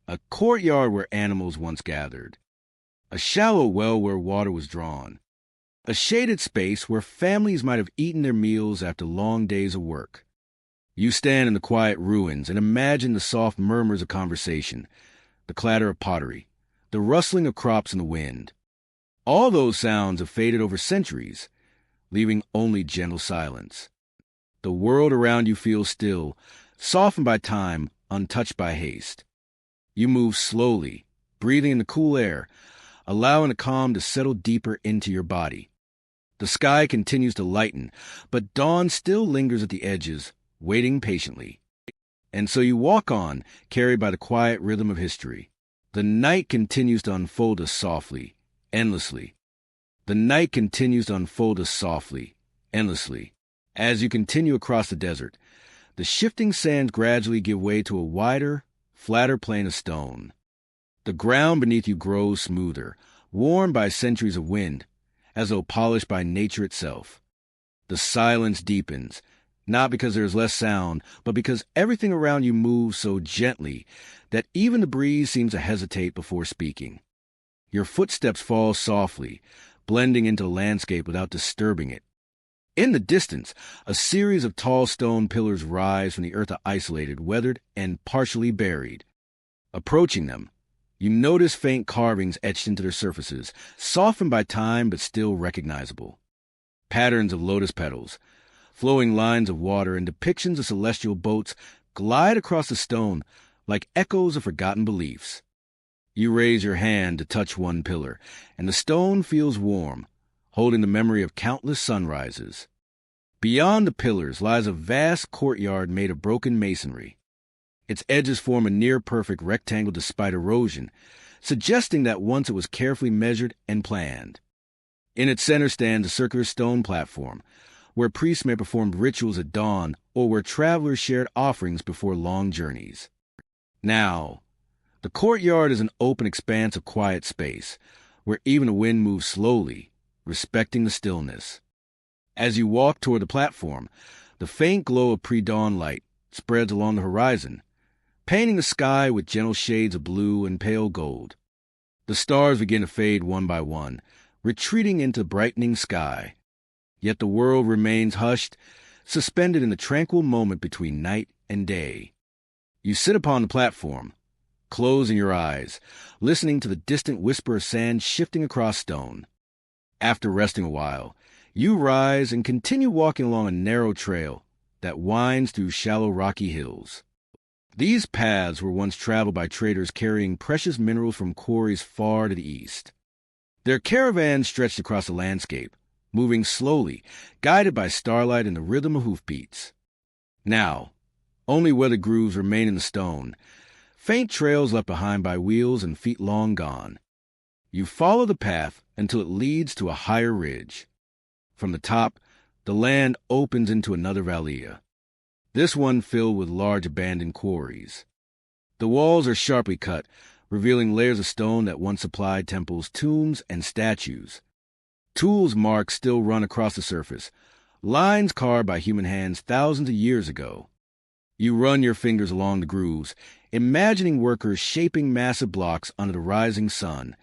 A courtyard where animals once gathered. A shallow well where water was drawn. A shaded space where families might have eaten their meals after long days of work. You stand in the quiet ruins and imagine the soft murmurs of conversation, the clatter of pottery, the rustling of crops in the wind. All those sounds have faded over centuries, leaving only gentle silence. The world around you feels still, softened by time, untouched by haste. You move slowly, breathing in the cool air, allowing the calm to settle deeper into your body. The sky continues to lighten, but dawn still lingers at the edges, waiting patiently. And so you walk on, carried by the quiet rhythm of history. The night continues to unfold us softly, endlessly. The night continues to unfold us softly, endlessly. As you continue across the desert, the shifting sands gradually give way to a wider, flatter plain of stone. The ground beneath you grows smoother, worn by centuries of wind, as though polished by nature itself. The silence deepens, not because there is less sound, but because everything around you moves so gently that even the breeze seems to hesitate before speaking. Your footsteps fall softly, blending into the landscape without disturbing it. In the distance, a series of tall stone pillars rise from the earth isolated, weathered, and partially buried. Approaching them, you notice faint carvings etched into their surfaces, softened by time but still recognizable. Patterns of lotus petals, flowing lines of water, and depictions of celestial boats glide across the stone like echoes of forgotten beliefs. You raise your hand to touch one pillar, and the stone feels warm, holding the memory of countless sunrises. Beyond the pillars lies a vast courtyard made of broken masonry. Its edges form a near-perfect rectangle despite erosion, suggesting that once it was carefully measured and planned. In its center stands a circular stone platform, where priests may perform rituals at dawn or where travelers shared offerings before long journeys. Now, the courtyard is an open expanse of quiet space, where even the wind moves slowly, respecting the stillness. As you walk toward the platform, the faint glow of pre-dawn light spreads along the horizon, painting the sky with gentle shades of blue and pale gold. The stars begin to fade one by one, retreating into brightening sky. Yet the world remains hushed, suspended in the tranquil moment between night and day. You sit upon the platform, closing your eyes, listening to the distant whisper of sand shifting across stone. After resting a while, you rise and continue walking along a narrow trail that winds through shallow rocky hills. These paths were once traveled by traders carrying precious minerals from quarries far to the east. Their caravans stretched across the landscape, moving slowly, guided by starlight and the rhythm of hoofbeats. Now, only weathered grooves remain in the stone, faint trails left behind by wheels and feet long gone. You follow the path until it leads to a higher ridge. From the top, the land opens into another vallea, this one filled with large abandoned quarries. The walls are sharply cut, revealing layers of stone that once supplied temples, tombs, and statues. Tools marks still run across the surface, lines carved by human hands thousands of years ago. You run your fingers along the grooves, imagining workers shaping massive blocks under the rising sun,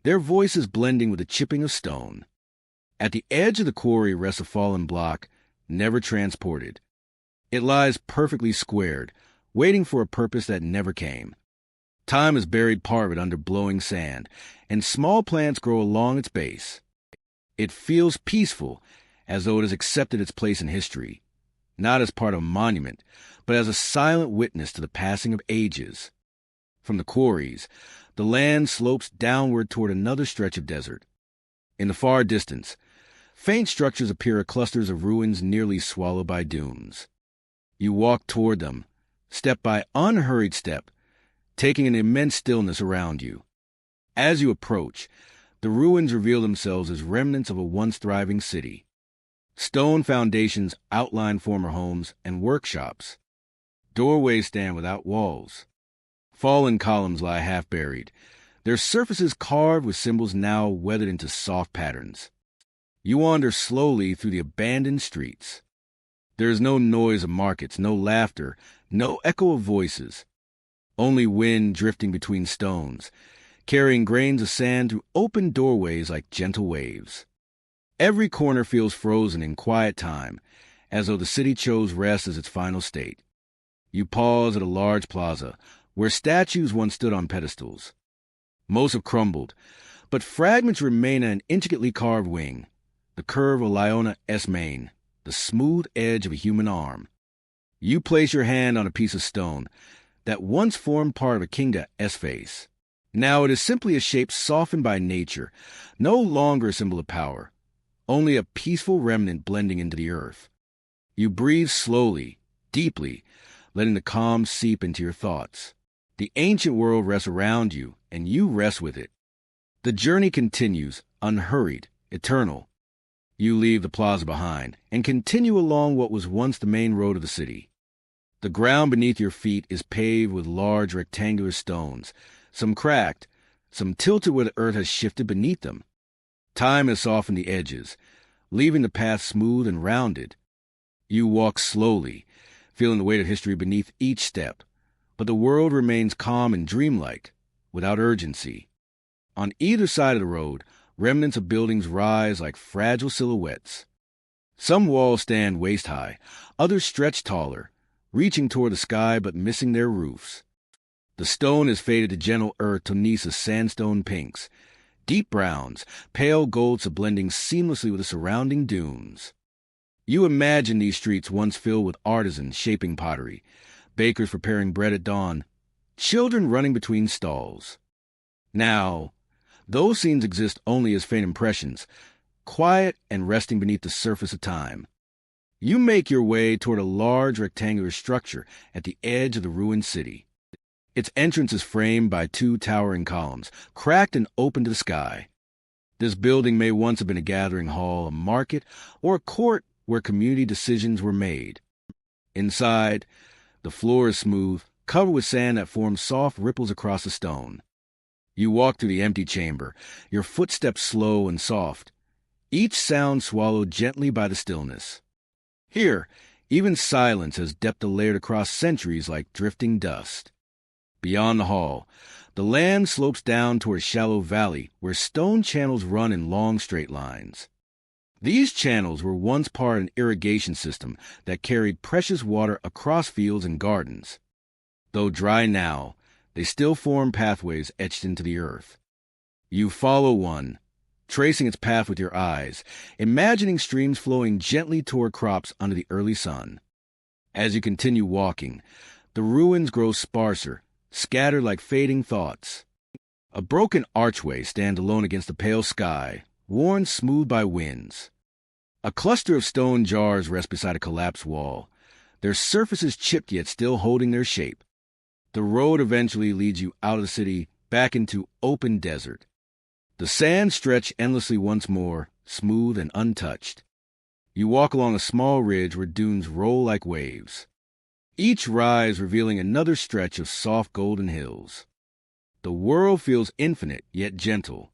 their voices blending with the chipping of stone. At the edge of the quarry rests a fallen block, never transported. It lies perfectly squared, waiting for a purpose that never came. Time has buried part of it under blowing sand, and small plants grow along its base. It feels peaceful, as though it has accepted its place in history, not as part of a monument, but as a silent witness to the passing of ages. From the quarries, the land slopes downward toward another stretch of desert. In the far distance, faint structures appear as clusters of ruins nearly swallowed by dunes. You walk toward them, step by unhurried step, taking an immense stillness around you. As you approach, the ruins reveal themselves as remnants of a once thriving city. Stone foundations outline former homes and workshops. Doorways stand without walls. Fallen columns lie half buried, their surfaces carved with symbols now weathered into soft patterns. You wander slowly through the abandoned streets. There is no noise of markets, no laughter, no echo of voices. Only wind drifting between stones, carrying grains of sand through open doorways like gentle waves. Every corner feels frozen in quiet time, as though the city chose rest as its final state. You pause at a large plaza, where statues once stood on pedestals. Most have crumbled, but fragments remain on an intricately carved wing, the curve of Liona S. mane, the smooth edge of a human arm. You place your hand on a piece of stone that once formed part of a Kinga S face. Now it is simply a shape softened by nature, no longer a symbol of power, only a peaceful remnant blending into the earth. You breathe slowly, deeply, letting the calm seep into your thoughts. The ancient world rests around you, and you rest with it. The journey continues, unhurried, eternal. You leave the plaza behind and continue along what was once the main road of the city. The ground beneath your feet is paved with large rectangular stones, some cracked, some tilted where the earth has shifted beneath them. Time has softened the edges, leaving the path smooth and rounded. You walk slowly, feeling the weight of history beneath each step, but the world remains calm and dreamlike, without urgency. On either side of the road, remnants of buildings rise like fragile silhouettes. Some walls stand waist-high, others stretch taller, reaching toward the sky but missing their roofs. The stone is faded to gentle earth Tonisa's sandstone pinks, deep browns, pale golds blending seamlessly with the surrounding dunes. You imagine these streets once filled with artisans shaping pottery, bakers preparing bread at dawn, children running between stalls. Now, those scenes exist only as faint impressions, quiet and resting beneath the surface of time. You make your way toward a large rectangular structure at the edge of the ruined city. Its entrance is framed by two towering columns, cracked and open to the sky. This building may once have been a gathering hall, a market, or a court where community decisions were made. Inside, the floor is smooth, covered with sand that forms soft ripples across the stone. You walk through the empty chamber, your footsteps slow and soft, each sound swallowed gently by the stillness. Here, even silence has depth layered across centuries like drifting dust. Beyond the hall, the land slopes down toward a shallow valley where stone channels run in long straight lines. These channels were once part of an irrigation system that carried precious water across fields and gardens. Though dry now, they still form pathways etched into the earth. You follow one, tracing its path with your eyes, imagining streams flowing gently toward crops under the early sun. As you continue walking, the ruins grow sparser, scattered like fading thoughts. A broken archway stands alone against the pale sky, worn smooth by winds. A cluster of stone jars rests beside a collapsed wall, their surfaces chipped yet still holding their shape. The road eventually leads you out of the city, back into open desert. The sands stretch endlessly once more, smooth and untouched. You walk along a small ridge where dunes roll like waves, each rise revealing another stretch of soft golden hills. The world feels infinite yet gentle.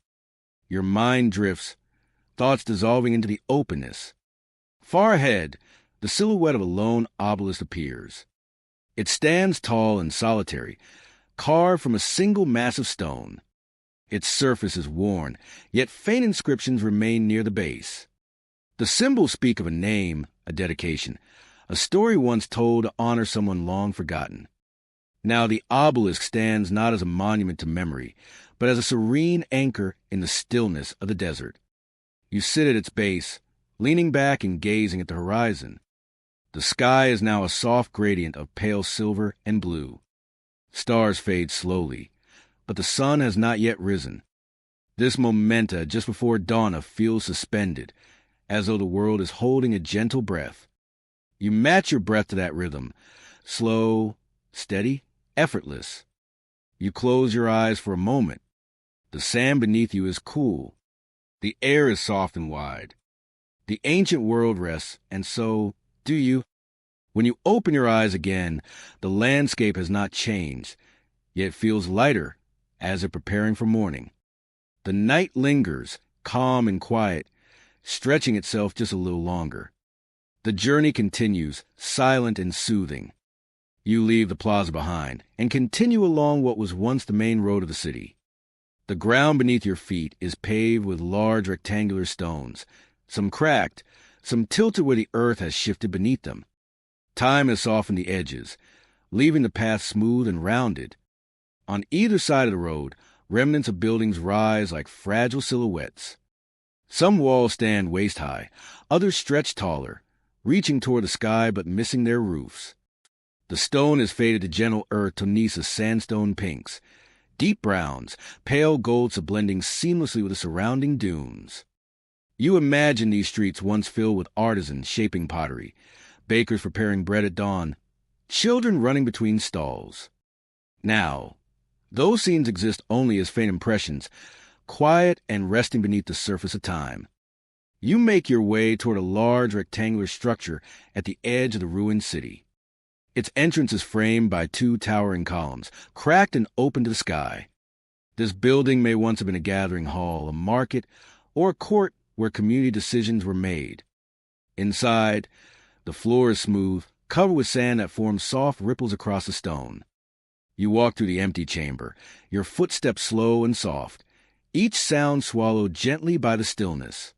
Your mind drifts, thoughts dissolving into the openness. Far ahead, the silhouette of a lone obelisk appears. It stands tall and solitary, carved from a single massive stone. Its surface is worn, yet faint inscriptions remain near the base. The symbols speak of a name, a dedication, a story once told to honor someone long forgotten. Now the obelisk stands not as a monument to memory, but as a serene anchor in the stillness of the desert. You sit at its base, leaning back and gazing at the horizon. The sky is now a soft gradient of pale silver and blue. Stars fade slowly, but the sun has not yet risen. This momenta just before dawn feels suspended, as though the world is holding a gentle breath. You match your breath to that rhythm, slow, steady, effortless. You close your eyes for a moment. The sand beneath you is cool. The air is soft and wide. The ancient world rests, and so do you. When you open your eyes again, the landscape has not changed, yet feels lighter as if preparing for morning. The night lingers, calm and quiet, stretching itself just a little longer. The journey continues, silent and soothing. You leave the plaza behind and continue along what was once the main road of the city. The ground beneath your feet is paved with large rectangular stones, some cracked, some tilted where the earth has shifted beneath them. Time has softened the edges, leaving the path smooth and rounded. On either side of the road, remnants of buildings rise like fragile silhouettes. Some walls stand waist-high, others stretch taller, reaching toward the sky but missing their roofs. The stone is faded to gentle earth Tunis's sandstone pinks, deep browns, pale golds blending seamlessly with the surrounding dunes. You imagine these streets once filled with artisans shaping pottery, bakers preparing bread at dawn, children running between stalls. Now, those scenes exist only as faint impressions, quiet and resting beneath the surface of time. You make your way toward a large rectangular structure at the edge of the ruined city. Its entrance is framed by two towering columns, cracked and open to the sky. This building may once have been a gathering hall, a market, or a court where community decisions were made. Inside, the floor is smooth, covered with sand that forms soft ripples across the stone. You walk through the empty chamber, your footsteps slow and soft, each sound swallowed gently by the stillness.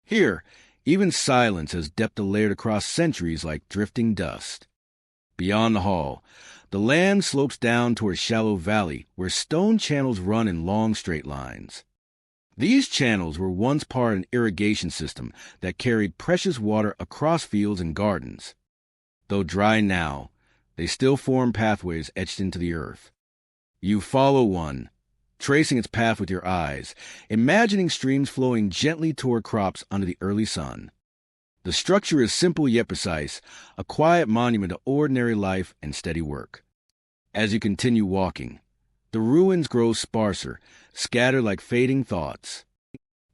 Here, even silence has depth layered across centuries like drifting dust. Beyond the hall, the land slopes down toward a shallow valley where stone channels run in long straight lines. These channels were once part of an irrigation system that carried precious water across fields and gardens. Though dry now, they still form pathways etched into the earth. You follow one, tracing its path with your eyes, imagining streams flowing gently toward crops under the early sun. The structure is simple yet precise, a quiet monument to ordinary life and steady work. As you continue walking, the ruins grow sparser, scattered like fading thoughts.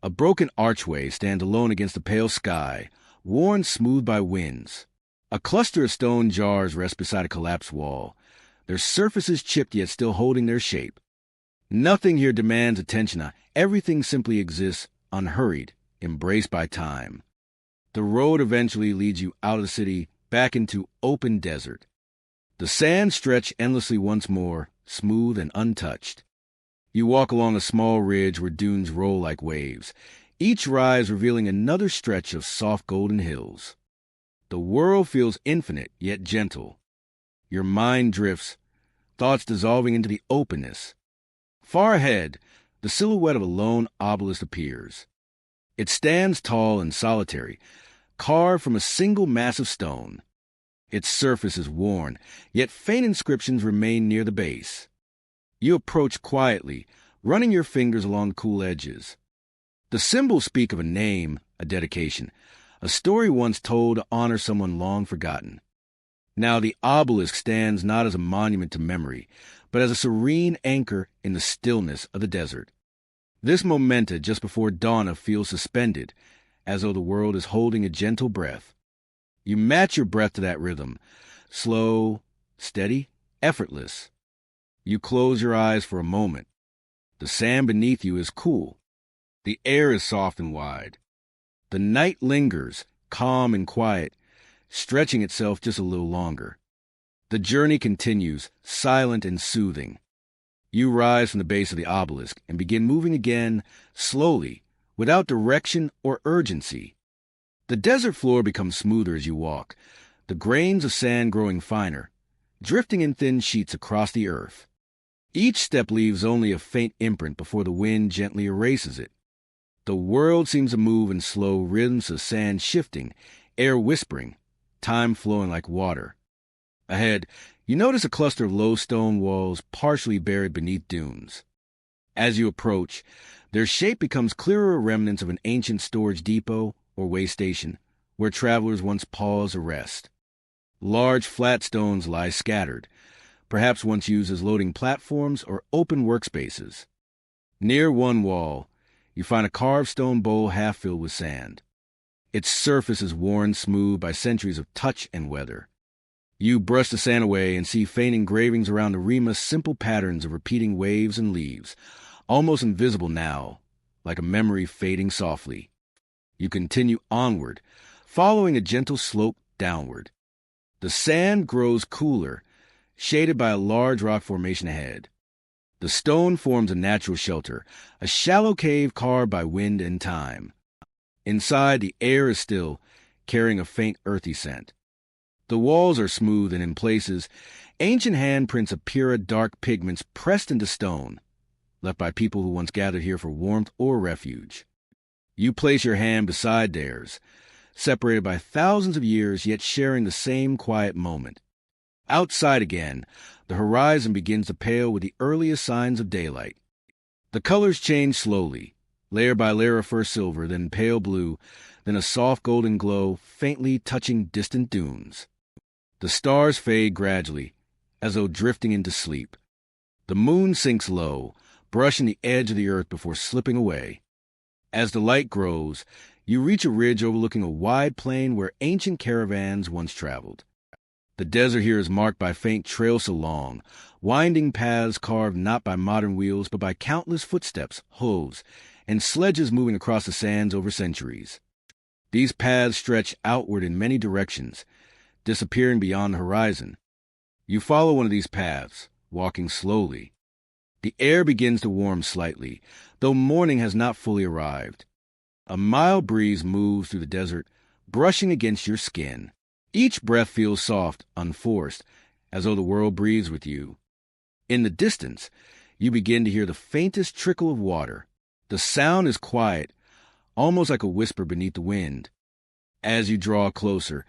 A broken archway stands alone against the pale sky, worn smooth by winds. A cluster of stone jars rest beside a collapsed wall, their surfaces chipped yet still holding their shape. Nothing here demands attention. Everything simply exists, unhurried, embraced by time. The road eventually leads you out of the city, back into open desert. The sands stretch endlessly once more, smooth and untouched. You walk along a small ridge where dunes roll like waves, each rise revealing another stretch of soft golden hills. The world feels infinite yet gentle. Your mind drifts, thoughts dissolving into the openness. Far ahead, the silhouette of a lone obelisk appears. It stands tall and solitary, carved from a single massive stone. Its surface is worn, yet faint inscriptions remain near the base. You approach quietly, running your fingers along the cool edges. The symbols speak of a name, a dedication, a story once told to honor someone long forgotten. Now the obelisk stands not as a monument to memory, but as a serene anchor in the stillness of the desert. This memento just before dawn feels suspended, as though the world is holding a gentle breath. You match your breath to that rhythm, slow, steady, effortless. You close your eyes for a moment. The sand beneath you is cool. The air is soft and wide. The night lingers, calm and quiet, stretching itself just a little longer. The journey continues, silent and soothing. You rise from the base of the obelisk and begin moving again, slowly, without direction or urgency. The desert floor becomes smoother as you walk, the grains of sand growing finer, drifting in thin sheets across the earth. Each step leaves only a faint imprint before the wind gently erases it. The world seems to move in slow rhythms of sand shifting, air whispering, time flowing like water. Ahead, you notice a cluster of low stone walls partially buried beneath dunes. As you approach, their shape becomes clearer remnants of an ancient storage depot or way station where travelers once paused to rest. Large flat stones lie scattered, perhaps once used as loading platforms or open workspaces. Near one wall, you find a carved stone bowl half filled with sand. Its surface is worn smooth by centuries of touch and weather. You brush the sand away and see faint engravings around the rimma's simple patterns of repeating waves and leaves, almost invisible now, like a memory fading softly. You continue onward, following a gentle slope downward. The sand grows cooler, shaded by a large rock formation ahead. The stone forms a natural shelter, a shallow cave carved by wind and time. Inside, the air is still, carrying a faint earthy scent. The walls are smooth and in places, ancient handprints appear dark pigments pressed into stone, left by people who once gathered here for warmth or refuge. You place your hand beside theirs, separated by thousands of years yet sharing the same quiet moment. Outside again, the horizon begins to pale with the earliest signs of daylight. The colors change slowly, layer by layer of first silver, then pale blue, then a soft golden glow faintly touching distant dunes. The stars fade gradually, as though drifting into sleep. The moon sinks low, brushing the edge of the earth before slipping away. As the light grows, you reach a ridge overlooking a wide plain where ancient caravans once traveled. The desert here is marked by faint trails so long, winding paths carved not by modern wheels but by countless footsteps, hooves, and sledges moving across the sands over centuries. These paths stretch outward in many directions, disappearing beyond the horizon. You follow one of these paths, walking slowly. The air begins to warm slightly, though morning has not fully arrived. A mild breeze moves through the desert, brushing against your skin. Each breath feels soft, unforced, as though the world breathes with you. In the distance, you begin to hear the faintest trickle of water. The sound is quiet, almost like a whisper beneath the wind. As you draw closer,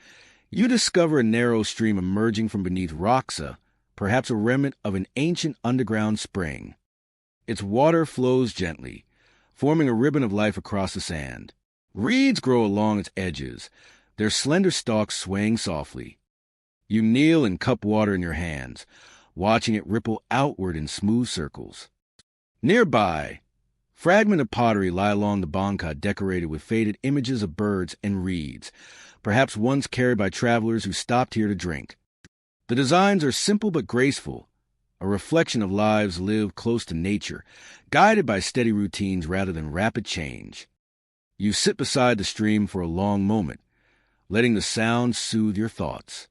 you discover a narrow stream emerging from beneath rocks, perhaps a remnant of an ancient underground spring. Its water flows gently, forming a ribbon of life across the sand. Reeds grow along its edges, their slender stalks swaying softly. You kneel and cup water in your hands, watching it ripple outward in smooth circles. Nearby, fragments of pottery lie along the banca decorated with faded images of birds and reeds, perhaps once carried by travelers who stopped here to drink. The designs are simple but graceful, a reflection of lives lived close to nature, guided by steady routines rather than rapid change. You sit beside the stream for a long moment, letting the sound soothe your thoughts.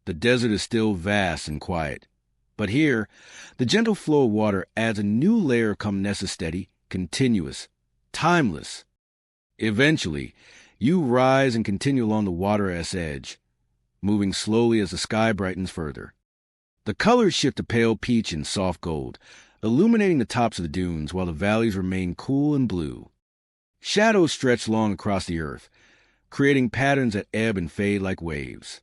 The desert is still vast and quiet, but here, the gentle flow of water adds a new layer of calmness, steady, continuous, timeless. Eventually, you rise and continue along the water's edge, moving slowly as the sky brightens further. The colors shift to pale peach and soft gold, illuminating the tops of the dunes while the valleys remain cool and blue. Shadows stretch long across the earth, creating patterns that ebb and fade like waves.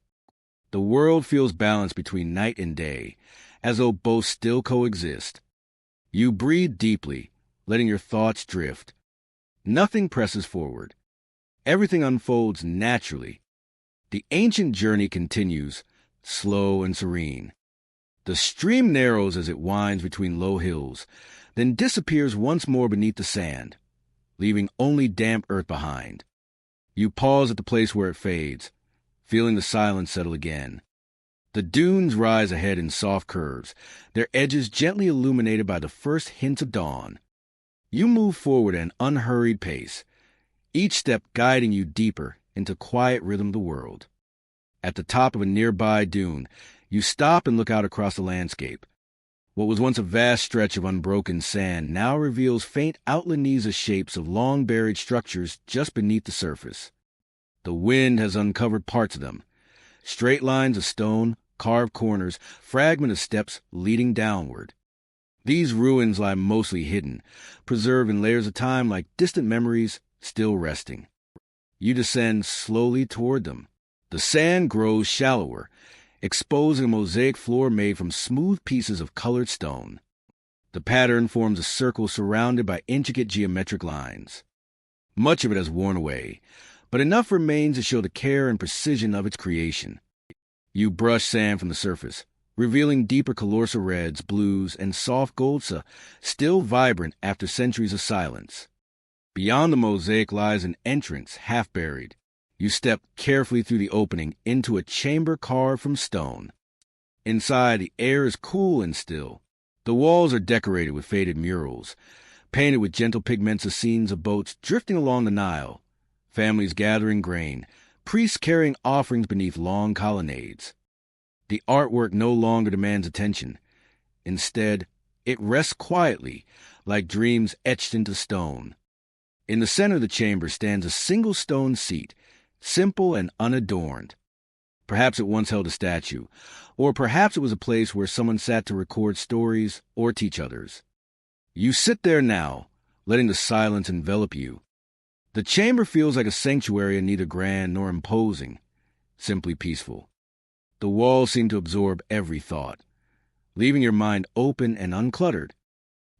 The world feels balanced between night and day, as though both still coexist. You breathe deeply, letting your thoughts drift. Nothing presses forward. Everything unfolds naturally. The ancient journey continues, slow and serene. The stream narrows as it winds between low hills, then disappears once more beneath the sand, leaving only damp earth behind. You pause at the place where it fades, feeling the silence settle again. The dunes rise ahead in soft curves, their edges gently illuminated by the first hints of dawn. You move forward at an unhurried pace, each step guiding you deeper into quiet rhythm of the world. At the top of a nearby dune, you stop and look out across the landscape. What was once a vast stretch of unbroken sand now reveals faint outlinesa shapes of long-buried structures just beneath the surface. The wind has uncovered parts of them. Straight lines of stone, carved corners, fragments of steps leading downward. These ruins lie mostly hidden, preserved in layers of time like distant memories still resting. You descend slowly toward them. The sand grows shallower, exposing a mosaic floor made from smooth pieces of colored stone. The pattern forms a circle surrounded by intricate geometric lines. Much of it has worn away, but enough remains to show the care and precision of its creation. You brush sand from the surface, revealing deeper colorsa reds, blues, and soft goldsa, still vibrant after centuries of silence. Beyond the mosaic lies an entrance, half buried. You step carefully through the opening into a chamber carved from stone. Inside, the air is cool and still. The walls are decorated with faded murals, painted with gentle pigments of scenes of boats drifting along the Nile, families gathering grain, priests carrying offerings beneath long colonnades. The artwork no longer demands attention. Instead, it rests quietly, like dreams etched into stone. In the center of the chamber stands a single stone seat, simple and unadorned. Perhaps it once held a statue, or perhaps it was a place where someone sat to record stories or teach others. You sit there now, letting the silence envelop you. The chamber feels like a sanctuary and neither grand nor imposing, simply peaceful. The walls seem to absorb every thought, leaving your mind open and uncluttered.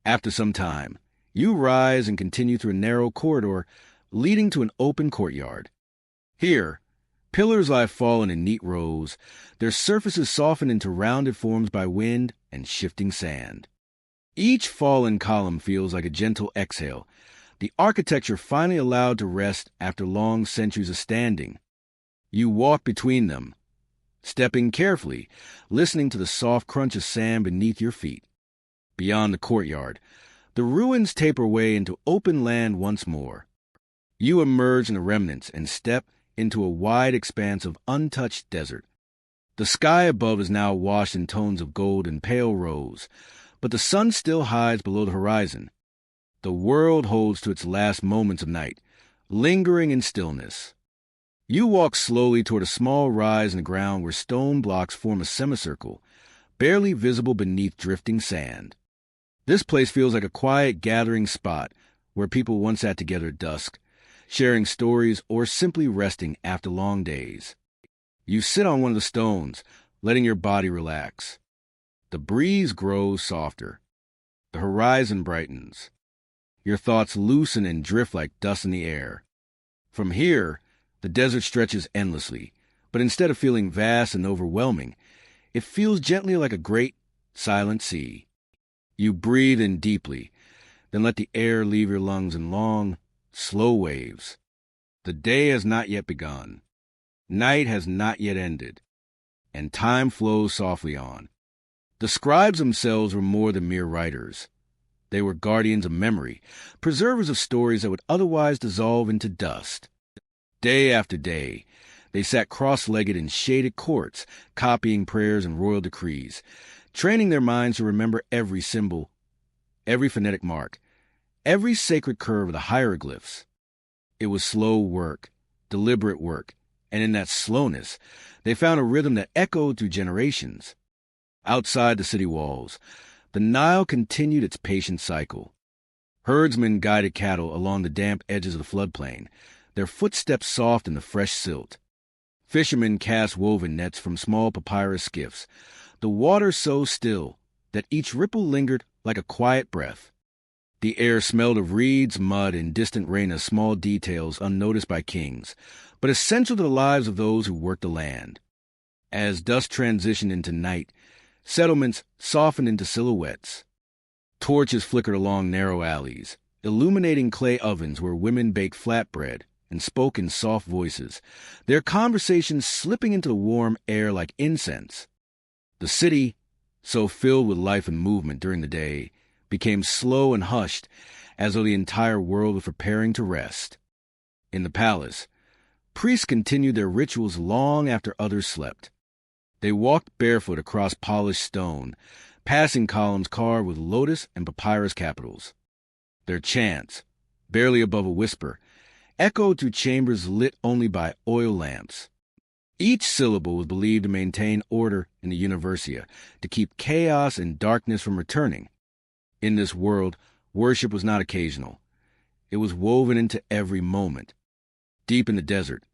After some time, you rise and continue through a narrow corridor leading to an open courtyard. Here, pillars lie fallen in neat rows, their surfaces softened into rounded forms by wind and shifting sand. Each fallen column feels like a gentle exhale, the architecture finally allowed to rest after long centuries of standing. You walk between them, stepping carefully, listening to the soft crunch of sand beneath your feet. Beyond the courtyard, the ruins taper away into open land once more. You emerge in the remnants and step into a wide expanse of untouched desert. The sky above is now washed in tones of gold and pale rose, but the sun still hides below the horizon. The world holds to its last moments of night, lingering in stillness. You walk slowly toward a small rise in the ground where stone blocks form a semicircle, barely visible beneath drifting sand. This place feels like a quiet gathering spot where people once sat together at dusk, sharing stories or simply resting after long days. You sit on one of the stones, letting your body relax. The breeze grows softer. The horizon brightens. Your thoughts loosen and drift like dust in the air. From here, the desert stretches endlessly, but instead of feeling vast and overwhelming, it feels gently like a great, silent sea. You breathe in deeply, then let the air leave your lungs in long, slow waves. The day has not yet begun. Night has not yet ended, and time flows softly on. The scribes themselves were more than mere writers. They were guardians of memory, preservers of stories that would otherwise dissolve into dust. Day after day, they sat cross-legged in shaded courts, copying prayers and royal decrees, training their minds to remember every symbol, every phonetic mark, every sacred curve of the hieroglyphs. It was slow work, deliberate work, and in that slowness, they found a rhythm that echoed through generations. Outside the city walls, the Nile continued its patient cycle. Herdsmen guided cattle along the damp edges of the floodplain, their footsteps soft in the fresh silt. Fishermen cast woven nets from small papyrus skiffs, the water so still that each ripple lingered like a quiet breath. The air smelled of reeds, mud, and distant rain as small details unnoticed by kings, but essential to the lives of those who worked the land. As dusk transitioned into night, settlements softened into silhouettes. Torches flickered along narrow alleys, illuminating clay ovens where women baked flatbread and spoke in soft voices, their conversations slipping into the warm air like incense. The city, so filled with life and movement during the day, became slow and hushed, as though the entire world was preparing to rest. In the palace, priests continued their rituals long after others slept. They walked barefoot across polished stone, passing columns carved with lotus and papyrus capitals. Their chants, barely above a whisper, echoed through chambers lit only by oil lamps. Each syllable was believed to maintain order in the Universia, to keep chaos and darkness from returning. In this world, worship was not occasional. It was woven into every moment. Deep in the desert,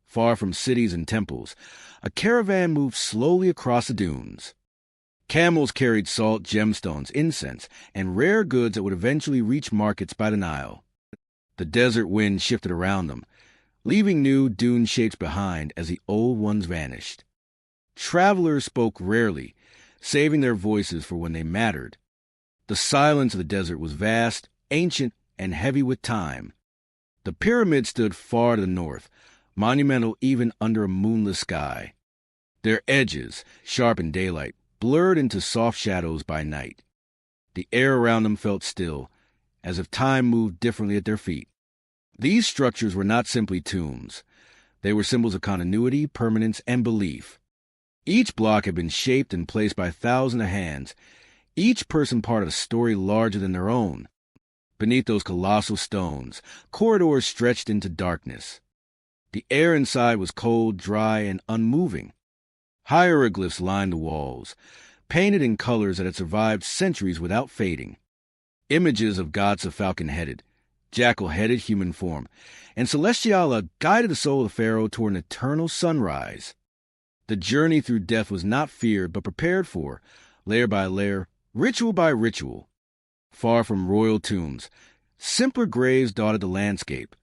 far from cities and temples, a caravan moved slowly across the dunes. Camels carried salt, gemstones, incense, and rare goods that would eventually reach markets by the Nile. The desert wind shifted around them, leaving new dune shapes behind as the old ones vanished. Travelers spoke rarely, saving their voices for when they mattered. The silence of the desert was vast, ancient, and heavy with time. The pyramids stood far to the north, monumental even under a moonless sky. Their edges, sharp in daylight, blurred into soft shadows by night. The air around them felt still, as if time moved differently at their feet. These structures were not simply tombs. They were symbols of continuity, permanence, and belief. Each block had been shaped and placed by thousands of hands, each person part of a story larger than their own. Beneath those colossal stones, corridors stretched into darkness. The air inside was cold, dry, and unmoving. Hieroglyphs lined the walls, painted in colors that had survived centuries without fading. Images of gods of falcon-headed, jackal-headed human form, and Celestiala guided the soul of Pharaoh toward an eternal sunrise. The journey through death was not feared but prepared for, layer by layer, ritual by ritual. Far from royal tombs, simpler graves dotted the landscape.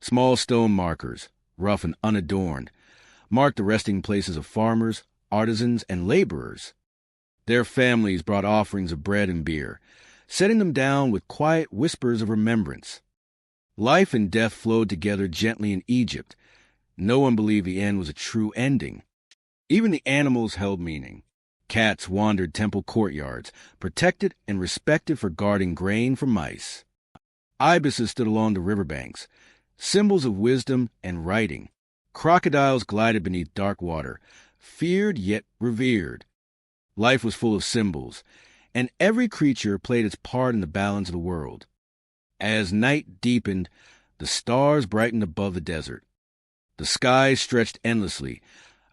Small stone markers, rough and unadorned, marked the resting places of farmers, artisans, and laborers. Their families brought offerings of bread and beer, setting them down with quiet whispers of remembrance. Life and death flowed together gently in Egypt. No one believed the end was a true ending. Even the animals held meaning. Cats wandered temple courtyards, protected and respected for guarding grain from mice. Ibises stood along the riverbanks, symbols of wisdom and writing. Crocodiles glided beneath dark water, feared yet revered. Life was full of symbols, and every creature played its part in the balance of the world. As night deepened, the stars brightened above the desert. The sky stretched endlessly,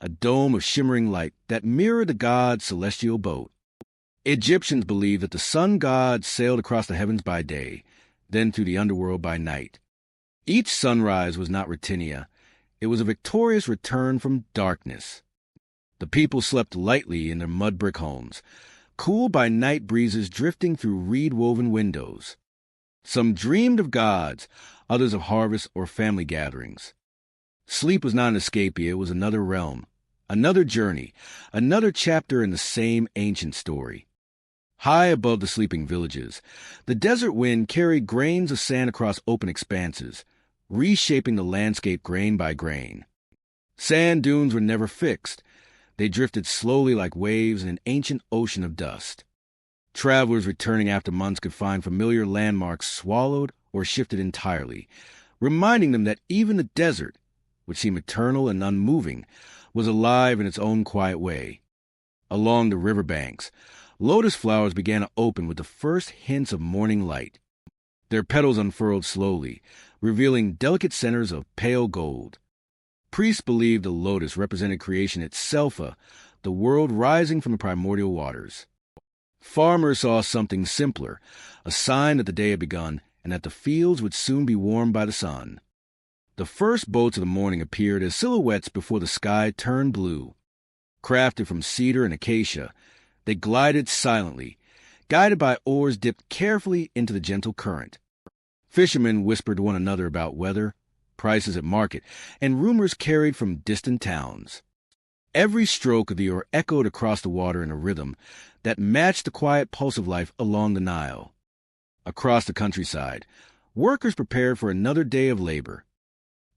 a dome of shimmering light that mirrored the god's celestial boat. Egyptians believed that the sun god sailed across the heavens by day, then through the underworld by night. Each sunrise was not Retinia. It was a victorious return from darkness. The people slept lightly in their mud-brick homes, cooled by night breezes drifting through reed-woven windows. Some dreamed of gods, others of harvest or family gatherings. Sleep was not an escapee, it was another realm, another journey, another chapter in the same ancient story. High above the sleeping villages, the desert wind carried grains of sand across open expanses, reshaping the landscape grain by grain. Sand dunes were never fixed. They drifted slowly like waves in an ancient ocean of dust. Travelers returning after months could find familiar landmarks swallowed or shifted entirely, reminding them that even the desert, which seemed eternal and unmoving, was alive in its own quiet way. Along the riverbanks, lotus flowers began to open with the first hints of morning light. Their petals unfurled slowly, revealing delicate centers of pale gold. Priests believed the lotus represented creation itself, the world rising from the primordial waters. Farmers saw something simpler, a sign that the day had begun and that the fields would soon be warmed by the sun. The first boats of the morning appeared as silhouettes before the sky turned blue. Crafted from cedar and acacia, they glided silently, guided by oars dipped carefully into the gentle current. Fishermen whispered to one another about weather, prices at market, and rumors carried from distant towns. Every stroke of the oar echoed across the water in a rhythm that matched the quiet pulse of life along the Nile. Across the countryside, workers prepared for another day of labor.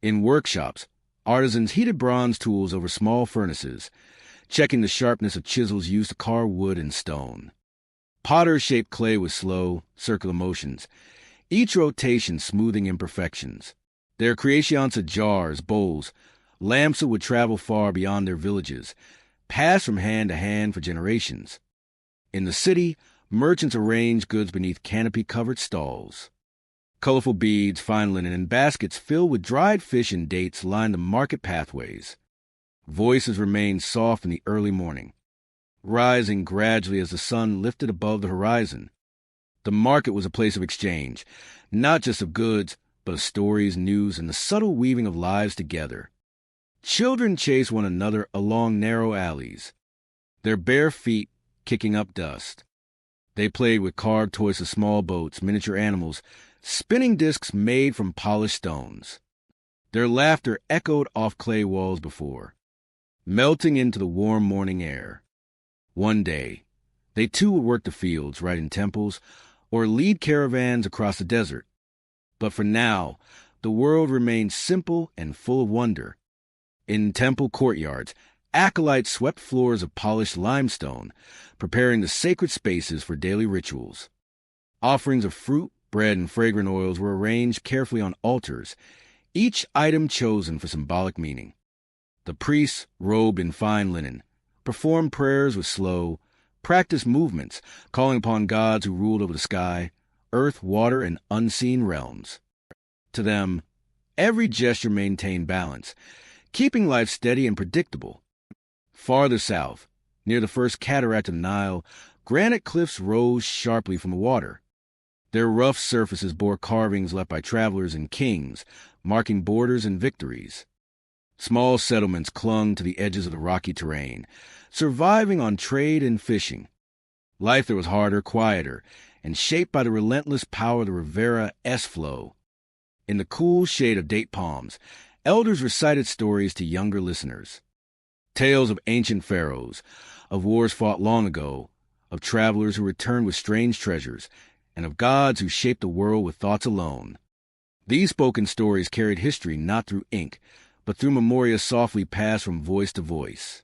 In workshops, artisans heated bronze tools over small furnaces, checking the sharpness of chisels used to carve wood and stone. Potters shaped clay with slow, circular motions, each rotation smoothing imperfections. Their creations of jars, bowls, lamps that would travel far beyond their villages, passed from hand to hand for generations. In the city, merchants arranged goods beneath canopy-covered stalls. Colorful beads, fine linen, and baskets filled with dried fish and dates lined the market pathways. Voices remained soft in the early morning, rising gradually as the sun lifted above the horizon. The market was a place of exchange, not just of goods, but of stories, news, and the subtle weaving of lives together. Children chased one another along narrow alleys, their bare feet kicking up dust. They played with carved toys of small boats, miniature animals, spinning discs made from polished stones. Their laughter echoed off clay walls before, melting into the warm morning air. One day, they too would work the fields, write in temples, or lead caravans across the desert. But for now, the world remained simple and full of wonder. In temple courtyards, acolytes swept floors of polished limestone, preparing the sacred spaces for daily rituals. Offerings of fruit, bread, and fragrant oils were arranged carefully on altars, each item chosen for symbolic meaning. The priests, robed in fine linen, performed prayers with slow, practiced movements, calling upon gods who ruled over the sky, earth, water, and unseen realms. To them, every gesture maintained balance, keeping life steady and predictable. Farther south, near the first cataract of the Nile, granite cliffs rose sharply from the water. Their rough surfaces bore carvings left by travelers and kings, marking borders and victories. Small settlements clung to the edges of the rocky terrain, surviving on trade and fishing. Life there was harder, quieter, and shaped by the relentless power of the Rivera S-flow. In the cool shade of date palms, elders recited stories to younger listeners. Tales of ancient pharaohs, of wars fought long ago, of travelers who returned with strange treasures, and of gods who shaped the world with thoughts alone. These spoken stories carried history not through ink, but through memoria softly passed from voice to voice.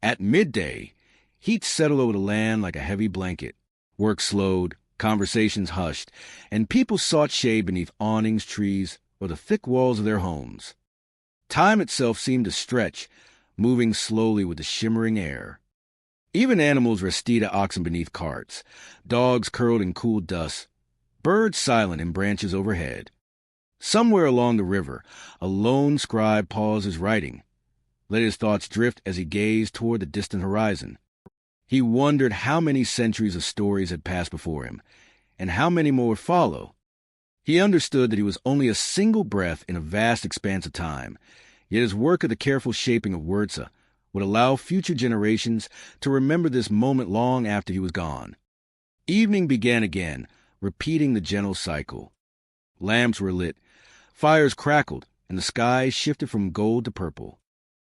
At midday, heat settled over the land like a heavy blanket. Work slowed, conversations hushed, and people sought shade beneath awnings, trees, or the thick walls of their homes. Time itself seemed to stretch, moving slowly with the shimmering air. Even animals rested at oxen beneath carts, dogs curled in cool dust, birds silent in branches overhead. Somewhere along the river, a lone scribe paused his writing, let his thoughts drift as he gazed toward the distant horizon. He wondered how many centuries of stories had passed before him, and how many more would follow. He understood that he was only a single breath in a vast expanse of time, yet his work of the careful shaping of Wurza would allow future generations to remember this moment long after he was gone. Evening began again, repeating the gentle cycle. Lamps were lit, fires crackled, and the sky shifted from gold to purple.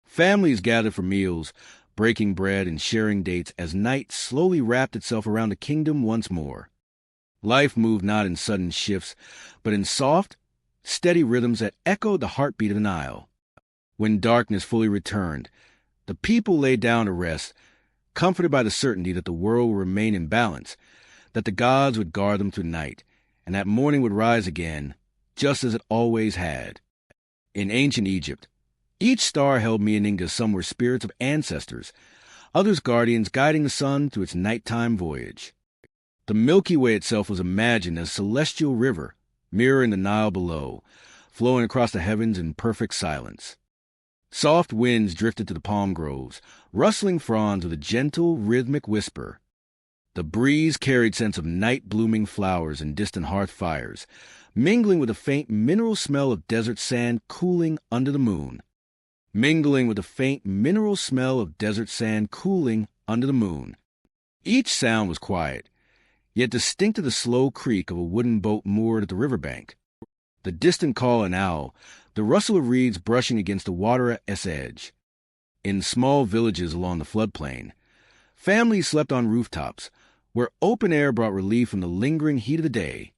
Families gathered for meals, breaking bread and sharing dates as night slowly wrapped itself around the kingdom once more. Life moved not in sudden shifts, but in soft, steady rhythms that echoed the heartbeat of the Nile. When darkness fully returned, the people lay down to rest, comforted by the certainty that the world would remain in balance, that the gods would guard them through night, and that morning would rise again, just as it always had. In ancient Egypt, each star held meaning to some were spirits of ancestors, others guardians guiding the sun through its nighttime voyage. The Milky Way itself was imagined as a celestial river, mirroring the Nile below, flowing across the heavens in perfect silence. Soft winds drifted to the palm groves, rustling fronds with a gentle, rhythmic whisper. The breeze carried scents of night-blooming flowers and distant hearth fires, mingling with the faint mineral smell of desert sand cooling under the moon. Each sound was quiet, yet distinct to the slow creak of a wooden boat moored at the riverbank. The distant call of an owl, the rustle of reeds brushing against the water's edge. In small villages along the floodplain, families slept on rooftops, where open air brought relief from the lingering heat of the day.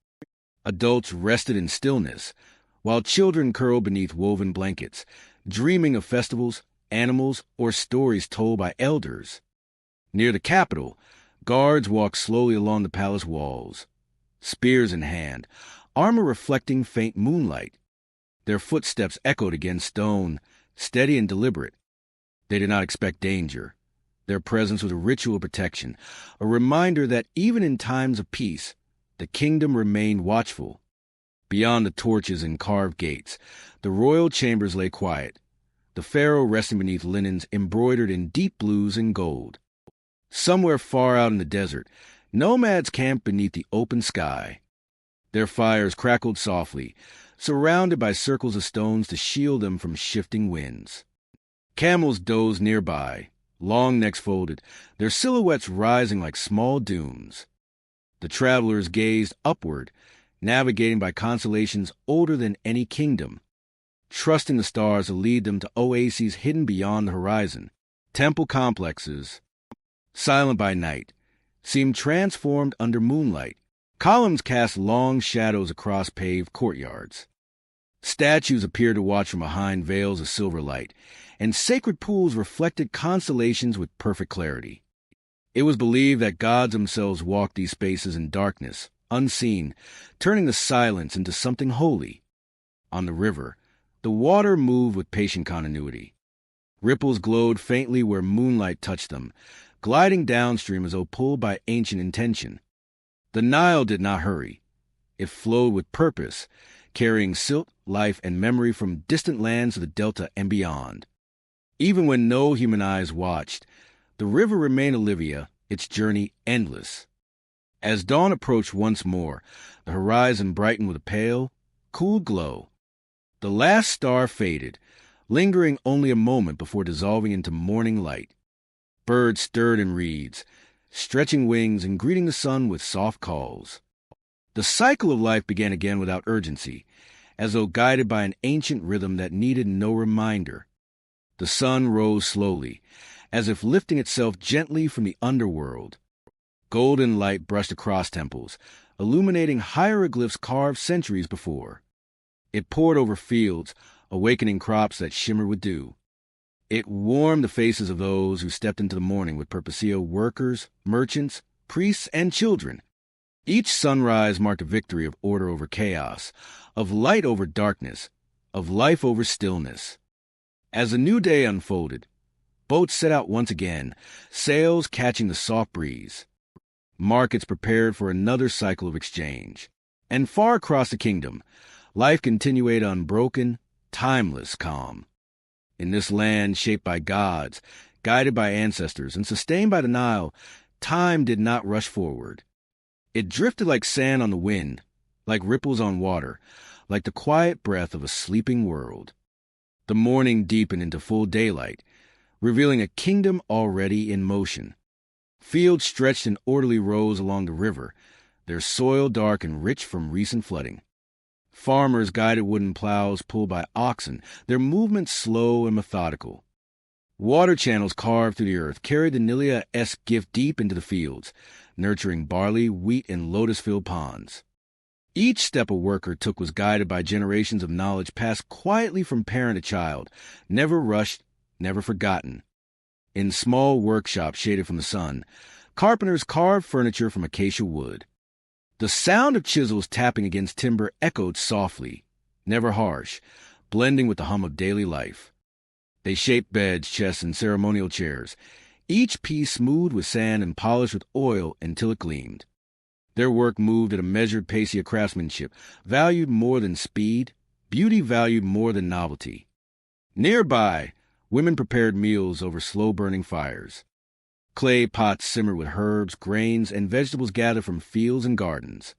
Adults rested in stillness, while children curled beneath woven blankets, dreaming of festivals, animals, or stories told by elders. Near the capital, guards walked slowly along the palace walls, spears in hand, armor reflecting faint moonlight. Their footsteps echoed against stone, steady and deliberate. They did not expect danger. Their presence was a ritual of protection, a reminder that even in times of peace, the kingdom remained watchful. Beyond the torches and carved gates, the royal chambers lay quiet, the pharaoh resting beneath linens embroidered in deep blues and gold. Somewhere far out in the desert, nomads camped beneath the open sky. Their fires crackled softly, surrounded by circles of stones to shield them from shifting winds. Camels dozed nearby, long necks folded, their silhouettes rising like small dunes. The travelers gazed upward, navigating by constellations older than any kingdom, trusting the stars to lead them to oases hidden beyond the horizon. Temple complexes, silent by night, seemed transformed under moonlight. Columns cast long shadows across paved courtyards. Statues appeared to watch from behind veils of silver light, and sacred pools reflected constellations with perfect clarity. It was believed that gods themselves walked these spaces in darkness, unseen, turning the silence into something holy. On the river, The water moved with patient continuity. Ripples glowed faintly where moonlight touched them, gliding downstream as though pulled by ancient intention. The Nile did not hurry. It flowed with purpose, carrying silt, life, and memory from distant lands to the delta and beyond. Even when no human eyes watched, the river remained Olivia, its journey endless. As dawn approached once more, the horizon brightened with a pale, cool glow. The last star faded, lingering only a moment before dissolving into morning light. Birds stirred in reeds, stretching wings and greeting the sun with soft calls. The cycle of life began again without urgency, as though guided by an ancient rhythm that needed no reminder. The sun rose slowly, as if lifting itself gently from the underworld. Golden light brushed across temples, illuminating hieroglyphs carved centuries before. It poured over fields, awakening crops that shimmered with dew. It warmed the faces of those who stepped into the morning with purposeful workers, merchants, priests, and children. Each sunrise marked a victory of order over chaos, of light over darkness, of life over stillness. As the new day unfolded, boats set out once again, sails catching the soft breeze. Markets prepared for another cycle of exchange. And far across the kingdom, life continued unbroken, timeless calm. In this land shaped by gods, guided by ancestors, and sustained by the Nile, time did not rush forward. It drifted like sand on the wind, like ripples on water, like the quiet breath of a sleeping world. The morning deepened into full daylight, revealing a kingdom already in motion. Fields stretched in orderly rows along the river, their soil dark and rich from recent flooding. Farmers guided wooden plows pulled by oxen, their movements slow and methodical. Water channels carved through the earth carried the Nilia-esque gift deep into the fields, nurturing barley, wheat, and lotus-filled ponds. Each step a worker took was guided by generations of knowledge passed quietly from parent to child, never rushed, never forgotten. In small workshops shaded from the sun, carpenters carved furniture from acacia wood. The sound of chisels tapping against timber echoed softly, never harsh, blending with the hum of daily life. They shaped beds, chests, and ceremonial chairs, each piece smoothed with sand and polished with oil until it gleamed. Their work moved at a measured pace of craftsmanship, valued more than speed, beauty valued more than novelty. Nearby, women prepared meals over slow-burning fires. Clay pots simmered with herbs, grains, and vegetables gathered from fields and gardens.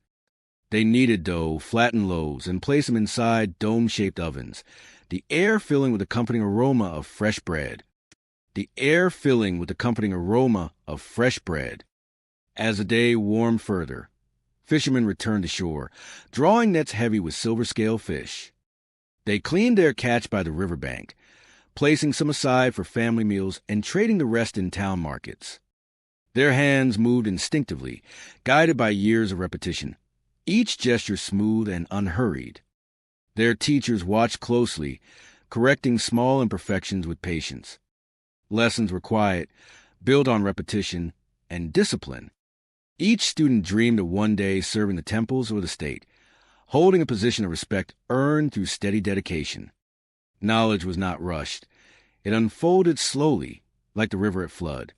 They kneaded dough, flattened loaves, and placed them inside dome-shaped ovens, the air filling with accompanying aroma of fresh bread. As the day warmed further, fishermen returned to shore, drawing nets heavy with silver-scale fish. They cleaned their catch by the riverbank, placing some aside for family meals and trading the rest in town markets. Their hands moved instinctively, guided by years of repetition, each gesture smooth and unhurried. Their teachers watched closely, correcting small imperfections with patience. Lessons were quiet, built on repetition and discipline. Each student dreamed of one day serving the temples or the state, holding a position of respect earned through steady dedication. Knowledge was not rushed. It unfolded slowly, like the river at flood.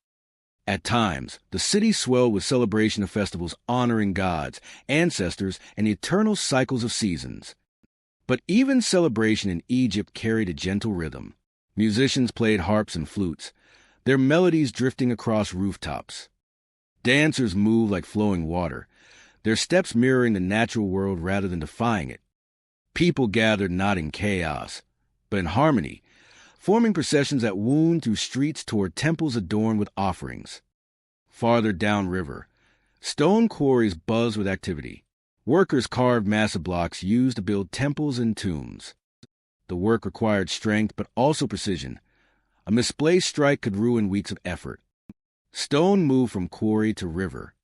At times, the city swelled with celebration of festivals honoring gods, ancestors, and the eternal cycles of seasons. But even celebration in Egypt carried a gentle rhythm. Musicians played harps and flutes, their melodies drifting across rooftops. Dancers moved like flowing water, their steps mirroring the natural world rather than defying it. People gathered not in chaos, but in harmony, forming processions that wound through streets toward temples adorned with offerings. Farther downriver, stone quarries buzzed with activity. Workers carved massive blocks used to build temples and tombs. The work required strength but also precision. A misplaced strike could ruin weeks of effort. Stone moved from quarry to river,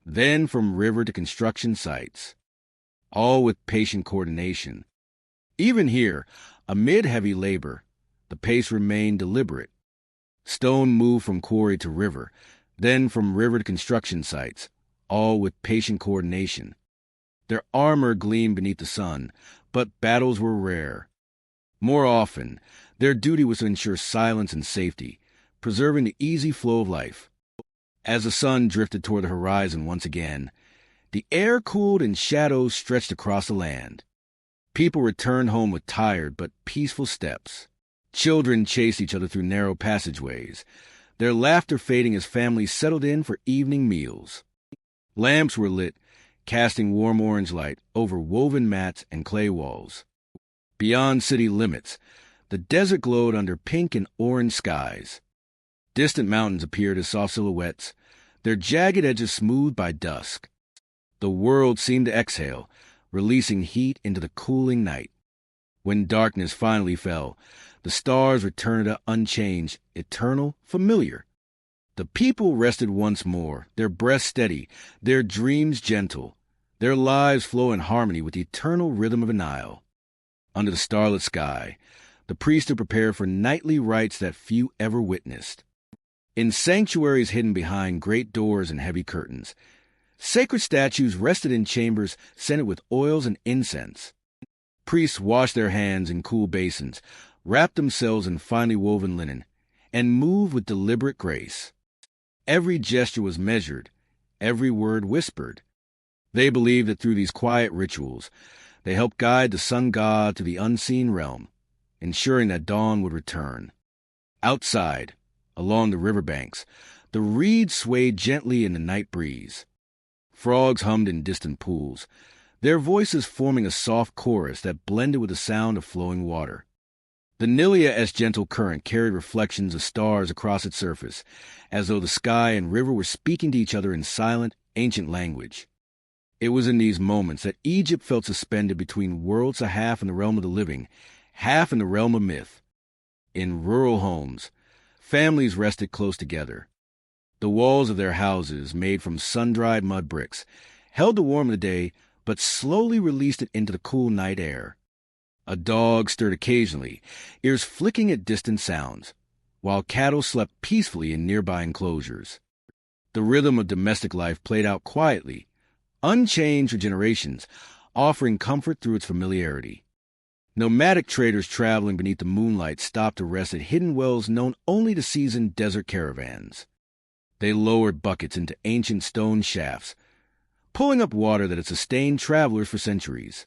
then from river to construction sites, all with patient coordination. Even here, amid heavy labor, the pace remained deliberate. Stone moved from quarry to river, then from river to construction sites, all with patient coordination. Their armor gleamed beneath the sun, but battles were rare. More often, their duty was to ensure silence and safety, preserving the easy flow of life. As the sun drifted toward the horizon once again, the air cooled and shadows stretched across the land. People returned home with tired but peaceful steps. Children chased each other through narrow passageways, their laughter fading as families settled in for evening meals. Lamps were lit, casting warm orange light over woven mats and clay walls. Beyond city limits, the desert glowed under pink and orange skies. Distant mountains appeared as soft silhouettes, their jagged edges smoothed by dusk. The world seemed to exhale, releasing heat into the cooling night. When darkness finally fell, the stars returned unchanged, eternal, familiar. The people rested once more, their breaths steady, their dreams gentle, their lives flow in harmony with the eternal rhythm of a Nile. Under the starlit sky, the priesthood prepared for nightly rites that few ever witnessed. In sanctuaries hidden behind great doors and heavy curtains, sacred statues rested in chambers scented with oils and incense. Priests washed their hands in cool basins, wrapped themselves in finely woven linen, and moved with deliberate grace. Every gesture was measured, every word whispered. They believed that through these quiet rituals, they helped guide the sun god to the unseen realm, ensuring that dawn would return. Outside, along the riverbanks, the reeds swayed gently in the night breeze. Frogs hummed in distant pools, their voices forming a soft chorus that blended with the sound of flowing water. The Nilia's gentle current carried reflections of stars across its surface, as though the sky and river were speaking to each other in silent, ancient language. It was in these moments that Egypt felt suspended between worlds, a half in the realm of the living, half in the realm of myth. In rural homes, families rested close together. The walls of their houses, made from sun-dried mud bricks, held the warmth of the day, but slowly released it into the cool night air. A dog stirred occasionally, ears flicking at distant sounds, while cattle slept peacefully in nearby enclosures. The rhythm of domestic life played out quietly, unchanged for generations, offering comfort through its familiarity. Nomadic traders traveling beneath the moonlight stopped to rest at hidden wells known only to seasoned desert caravans. They lowered buckets into ancient stone shafts, pulling up water that had sustained travelers for centuries.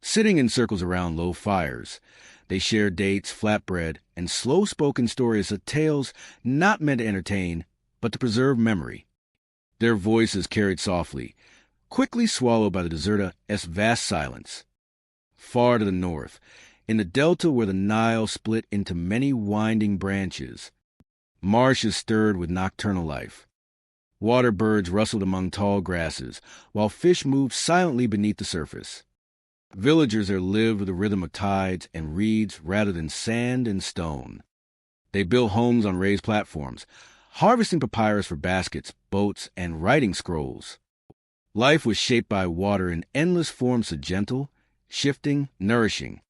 Sitting in circles around low fires, they shared dates, flatbread, and slow-spoken stories of tales not meant to entertain, but to preserve memory. Their voices carried softly, quickly swallowed by the desert's vast silence. Far to the north, in the delta where the Nile split into many winding branches, marshes stirred with nocturnal life. Water birds rustled among tall grasses, while fish moved silently beneath the surface. Villagers there lived with the rhythm of tides and reeds rather than sand and stone. They built homes on raised platforms, harvesting papyrus for baskets, boats, and writing scrolls. Life was shaped by water in endless forms of gentle, shifting, nourishing.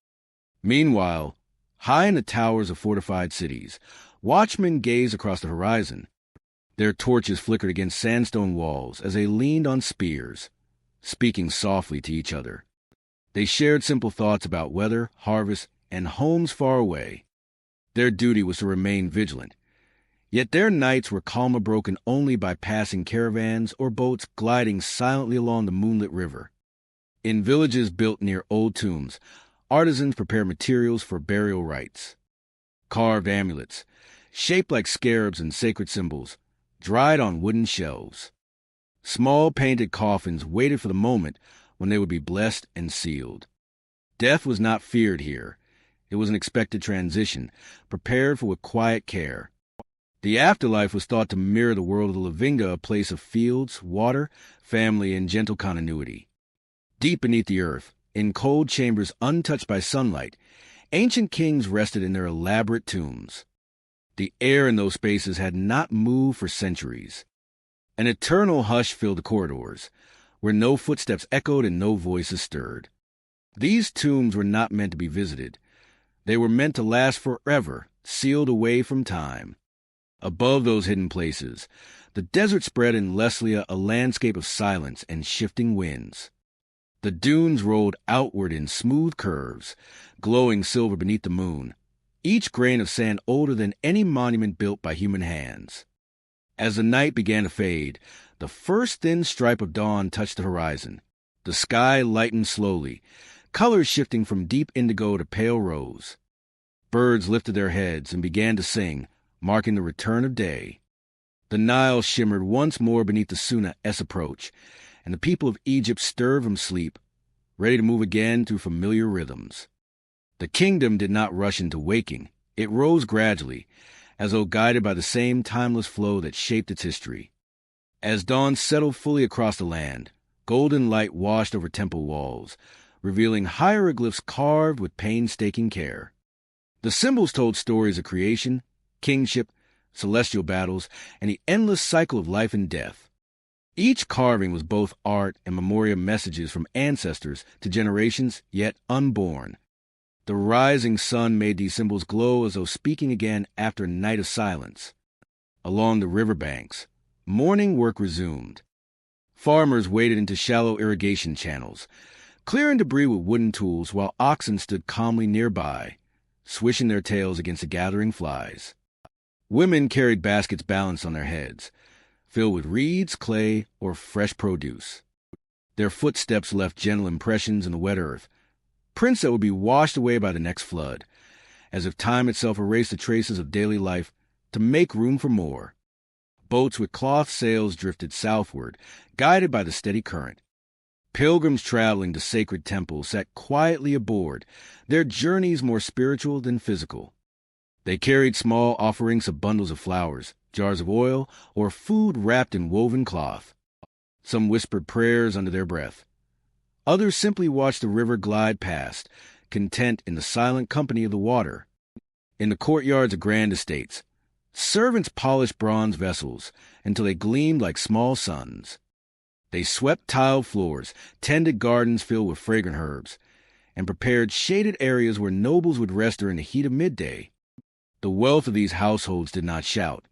Meanwhile, high in the towers of fortified cities, watchmen gazed across the horizon. Their torches flickered against sandstone walls as they leaned on spears, speaking softly to each other. They shared simple thoughts about weather, harvest, and homes far away. Their duty was to remain vigilant, yet their nights were calmer broken only by passing caravans or boats gliding silently along the moonlit river. In villages built near old tombs, artisans prepared materials for burial rites. Carved amulets, shaped like scarabs and sacred symbols, dried on wooden shelves. Small painted coffins waited for the moment when they would be blessed and sealed. Death was not feared here. It was an expected transition, prepared for with quiet care. The afterlife was thought to mirror the world of the Lavinga, a place of fields, water, family, and gentle continuity. Deep beneath the earth, in cold chambers untouched by sunlight, ancient kings rested in their elaborate tombs. The air in those spaces had not moved for centuries. An eternal hush filled the corridors, where no footsteps echoed and no voices stirred. These tombs were not meant to be visited. They were meant to last forever, sealed away from time. Above those hidden places, the desert spread in Leslia a landscape of silence and shifting winds. The dunes rolled outward in smooth curves, glowing silver beneath the moon, each grain of sand older than any monument built by human hands. As the night began to fade, the first thin stripe of dawn touched the horizon. The sky lightened slowly, colors shifting from deep indigo to pale rose. Birds lifted their heads and began to sing, marking the return of day. The Nile shimmered once more beneath the Sunnah-S approach, and the people of Egypt stirred from sleep, ready to move again through familiar rhythms. The kingdom did not rush into waking. It rose gradually, as though guided by the same timeless flow that shaped its history. As dawn settled fully across the land, golden light washed over temple walls, revealing hieroglyphs carved with painstaking care. The symbols told stories of creation, kingship, celestial battles, and the endless cycle of life and death. Each carving was both art and memorial messages from ancestors to generations yet unborn. The rising sun made these symbols glow as though speaking again after a night of silence. Along the riverbanks, morning work resumed. Farmers waded into shallow irrigation channels, clearing debris with wooden tools while oxen stood calmly nearby, swishing their tails against the gathering flies. Women carried baskets balanced on their heads, filled with reeds, clay, or fresh produce. Their footsteps left gentle impressions in the wet earth, prints that would be washed away by the next flood, as if time itself erased the traces of daily life to make room for more. Boats with cloth sails drifted southward, guided by the steady current. Pilgrims traveling to sacred temples sat quietly aboard, their journeys more spiritual than physical. They carried small offerings of bundles of flowers, jars of oil, or food wrapped in woven cloth. Some whispered prayers under their breath. Others simply watched the river glide past, content in the silent company of the water. In the courtyards of grand estates, servants polished bronze vessels until they gleamed like small suns. They swept tiled floors, tended gardens filled with fragrant herbs, and prepared shaded areas where nobles would rest during the heat of midday. The wealth of these households did not shout.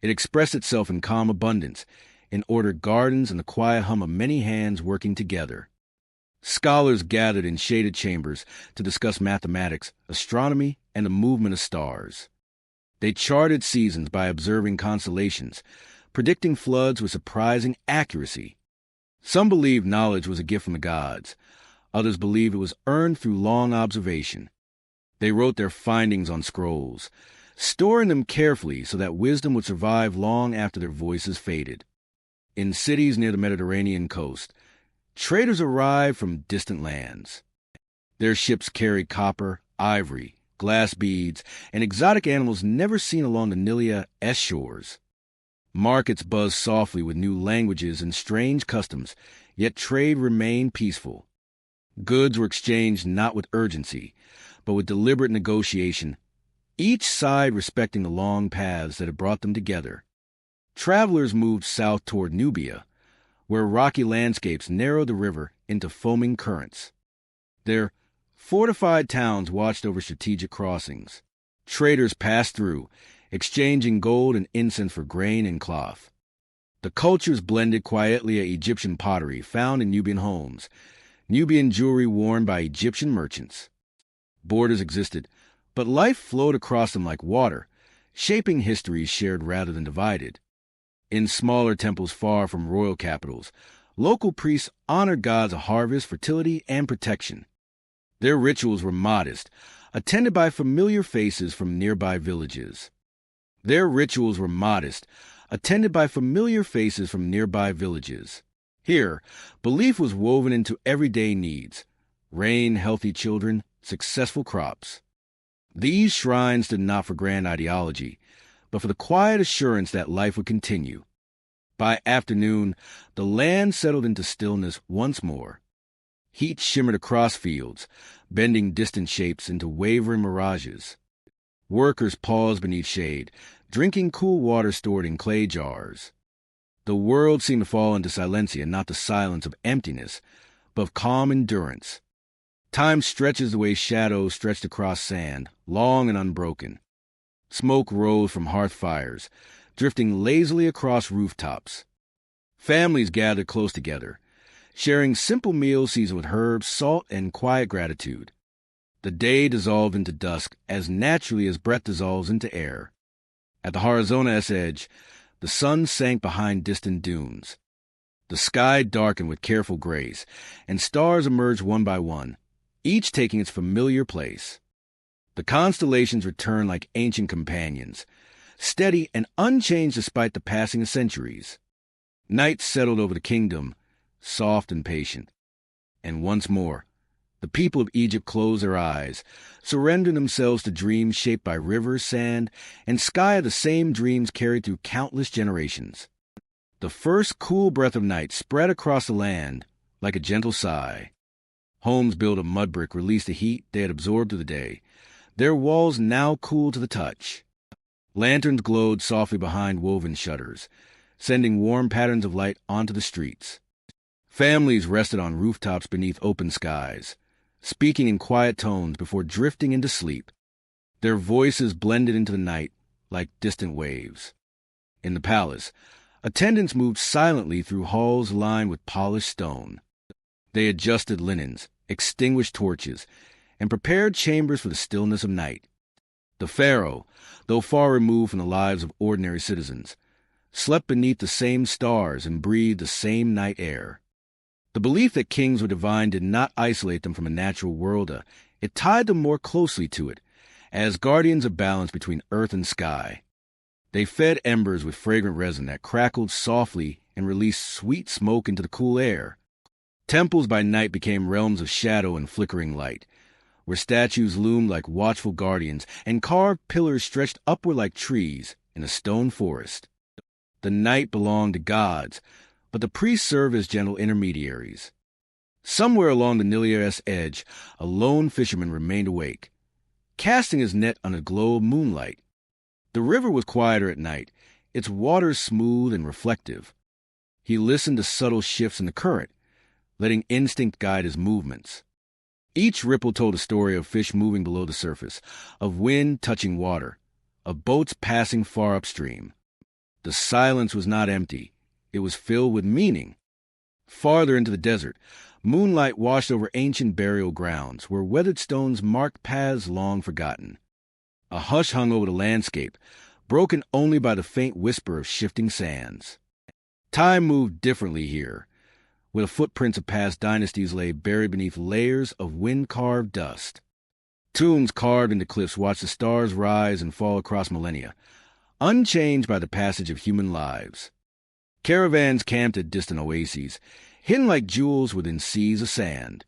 It expressed itself in calm abundance, in ordered gardens and the quiet hum of many hands working together. Scholars gathered in shaded chambers to discuss mathematics, astronomy, and the movement of stars. They charted seasons by observing constellations, predicting floods with surprising accuracy. Some believed knowledge was a gift from the gods. Others believed it was earned through long observation. They wrote their findings on scrolls, storing them carefully so that wisdom would survive long after their voices faded. In cities near the Mediterranean coast, traders arrived from distant lands. Their ships carried copper, ivory, glass beads, and exotic animals never seen along the Nilia-S shores. Markets buzzed softly with new languages and strange customs, yet trade remained peaceful. Goods were exchanged not with urgency, but with deliberate negotiation, each side respecting the long paths that had brought them together. Travelers moved south toward Nubia, where rocky landscapes narrowed the river into foaming currents. Their fortified towns watched over strategic crossings. Traders passed through, exchanging gold and incense for grain and cloth. The cultures blended quietly at Egyptian pottery found in Nubian homes, Nubian jewelry worn by Egyptian merchants. Borders existed, but life flowed across them like water, shaping histories shared rather than divided. In smaller temples far from royal capitals, local priests honored gods of harvest, fertility, and protection. Their rituals were modest, attended by familiar faces from nearby villages. Here, belief was woven into everyday needs: rain, healthy children, successful crops. These shrines stood not for grand ideology, but for the quiet assurance that life would continue. By afternoon, the land settled into stillness once more. Heat shimmered across fields, bending distant shapes into wavering mirages. Workers paused beneath shade, drinking cool water stored in clay jars. The world seemed to fall into silencia, not the silence of emptiness, but of calm endurance. Time stretches the way shadows stretched across sand, long and unbroken. Smoke rose from hearth fires, drifting lazily across rooftops. Families gathered close together, sharing simple meals seasoned with herbs, salt, and quiet gratitude. The day dissolved into dusk as naturally as breath dissolves into air. At the Horizon's edge, the sun sank behind distant dunes. The sky darkened with careful grace, and stars emerged one by one, each taking its familiar place. The constellations returned like ancient companions, steady and unchanged despite the passing of centuries. Night settled over the kingdom, soft and patient. And once more, the people of Egypt closed their eyes, surrendering themselves to dreams shaped by rivers, sand, and sky of the same dreams carried through countless generations. The first cool breath of night spread across the land like a gentle sigh. Homes built of mud brick released the heat they had absorbed through the day, their walls now cool to the touch. Lanterns glowed softly behind woven shutters, sending warm patterns of light onto the streets. Families rested on rooftops beneath open skies, speaking in quiet tones before drifting into sleep. Their voices blended into the night like distant waves. In the palace, attendants moved silently through halls lined with polished stone. They adjusted linens, extinguished torches, and prepared chambers for the stillness of night. The pharaoh, though far removed from the lives of ordinary citizens, slept beneath the same stars and breathed the same night air. The belief that kings were divine did not isolate them from a natural world. It tied them more closely to it, as guardians of balance between earth and sky. They fed embers with fragrant resin that crackled softly and released sweet smoke into the cool air. Temples by night became realms of shadow and flickering light, where statues loomed like watchful guardians and carved pillars stretched upward like trees in a stone forest. The night belonged to gods, but the priests served as gentle intermediaries. Somewhere along the Nil's edge, a lone fisherman remained awake, casting his net on a glow of moonlight. The river was quieter at night, its waters smooth and reflective. He listened to subtle shifts in the current, letting instinct guide his movements. Each ripple told a story of fish moving below the surface, of wind touching water, of boats passing far upstream. The silence was not empty. It was filled with meaning. Farther into the desert, moonlight washed over ancient burial grounds, where weathered stones marked paths long forgotten. A hush hung over the landscape, broken only by the faint whisper of shifting sands. Time moved differently here, where the footprints of past dynasties lay buried beneath layers of wind-carved dust. Tombs carved into cliffs watched the stars rise and fall across millennia, unchanged by the passage of human lives. Caravans camped at distant oases, hidden like jewels within seas of sand.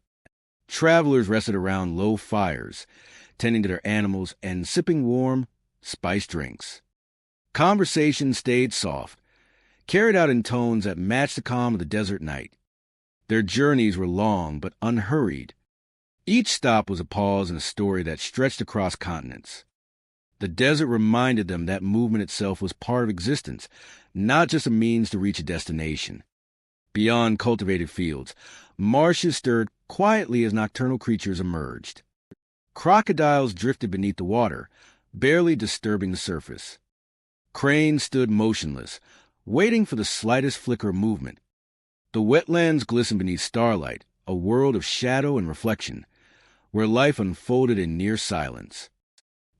Travelers rested around low fires, tending to their animals and sipping warm, spiced drinks. Conversation stayed soft, carried out in tones that matched the calm of the desert night. Their journeys were long but unhurried. Each stop was a pause in a story that stretched across continents. The desert reminded them that movement itself was part of existence, not just a means to reach a destination. Beyond cultivated fields, marshes stirred quietly as nocturnal creatures emerged. Crocodiles drifted beneath the water, barely disturbing the surface. Cranes stood motionless, waiting for the slightest flicker of movement. The wetlands glistened beneath starlight, a world of shadow and reflection, where life unfolded in near silence.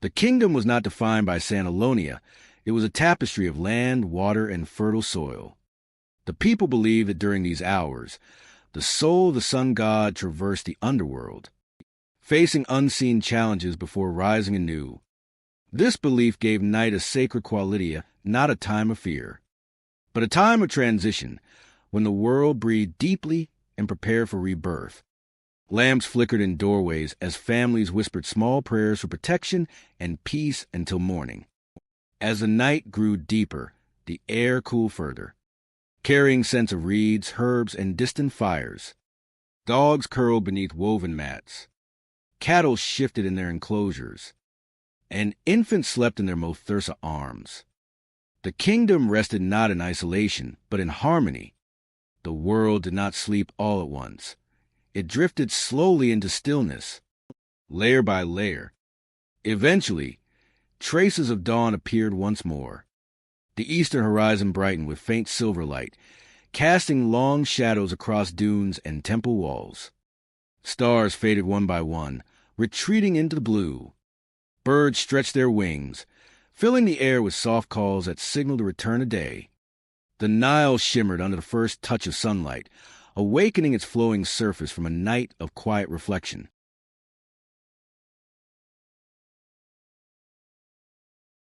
The kingdom was not defined by Santalonia. It was a tapestry of land, water, and fertile soil. The people believed that during these hours, the soul of the sun god traversed the underworld, facing unseen challenges before rising anew. This belief gave night a sacred quality, not a time of fear, but a time of transition, when the world breathed deeply and prepared for rebirth. Lamps flickered in doorways as families whispered small prayers for protection and peace until morning. As the night grew deeper, the air cooled further, carrying scents of reeds, herbs, and distant fires. Dogs curled beneath woven mats. Cattle shifted in their enclosures, and infants slept in their Mothersa arms. The kingdom rested not in isolation, but in harmony. The world did not sleep all at once. It drifted slowly into stillness, layer by layer. Eventually, traces of dawn appeared once more. The eastern horizon brightened with faint silver light, casting long shadows across dunes and temple walls. Stars faded one by one, retreating into the blue. Birds stretched their wings, filling the air with soft calls that signaled the return of day. The Nile shimmered under the first touch of sunlight, awakening its flowing surface from a night of quiet reflection.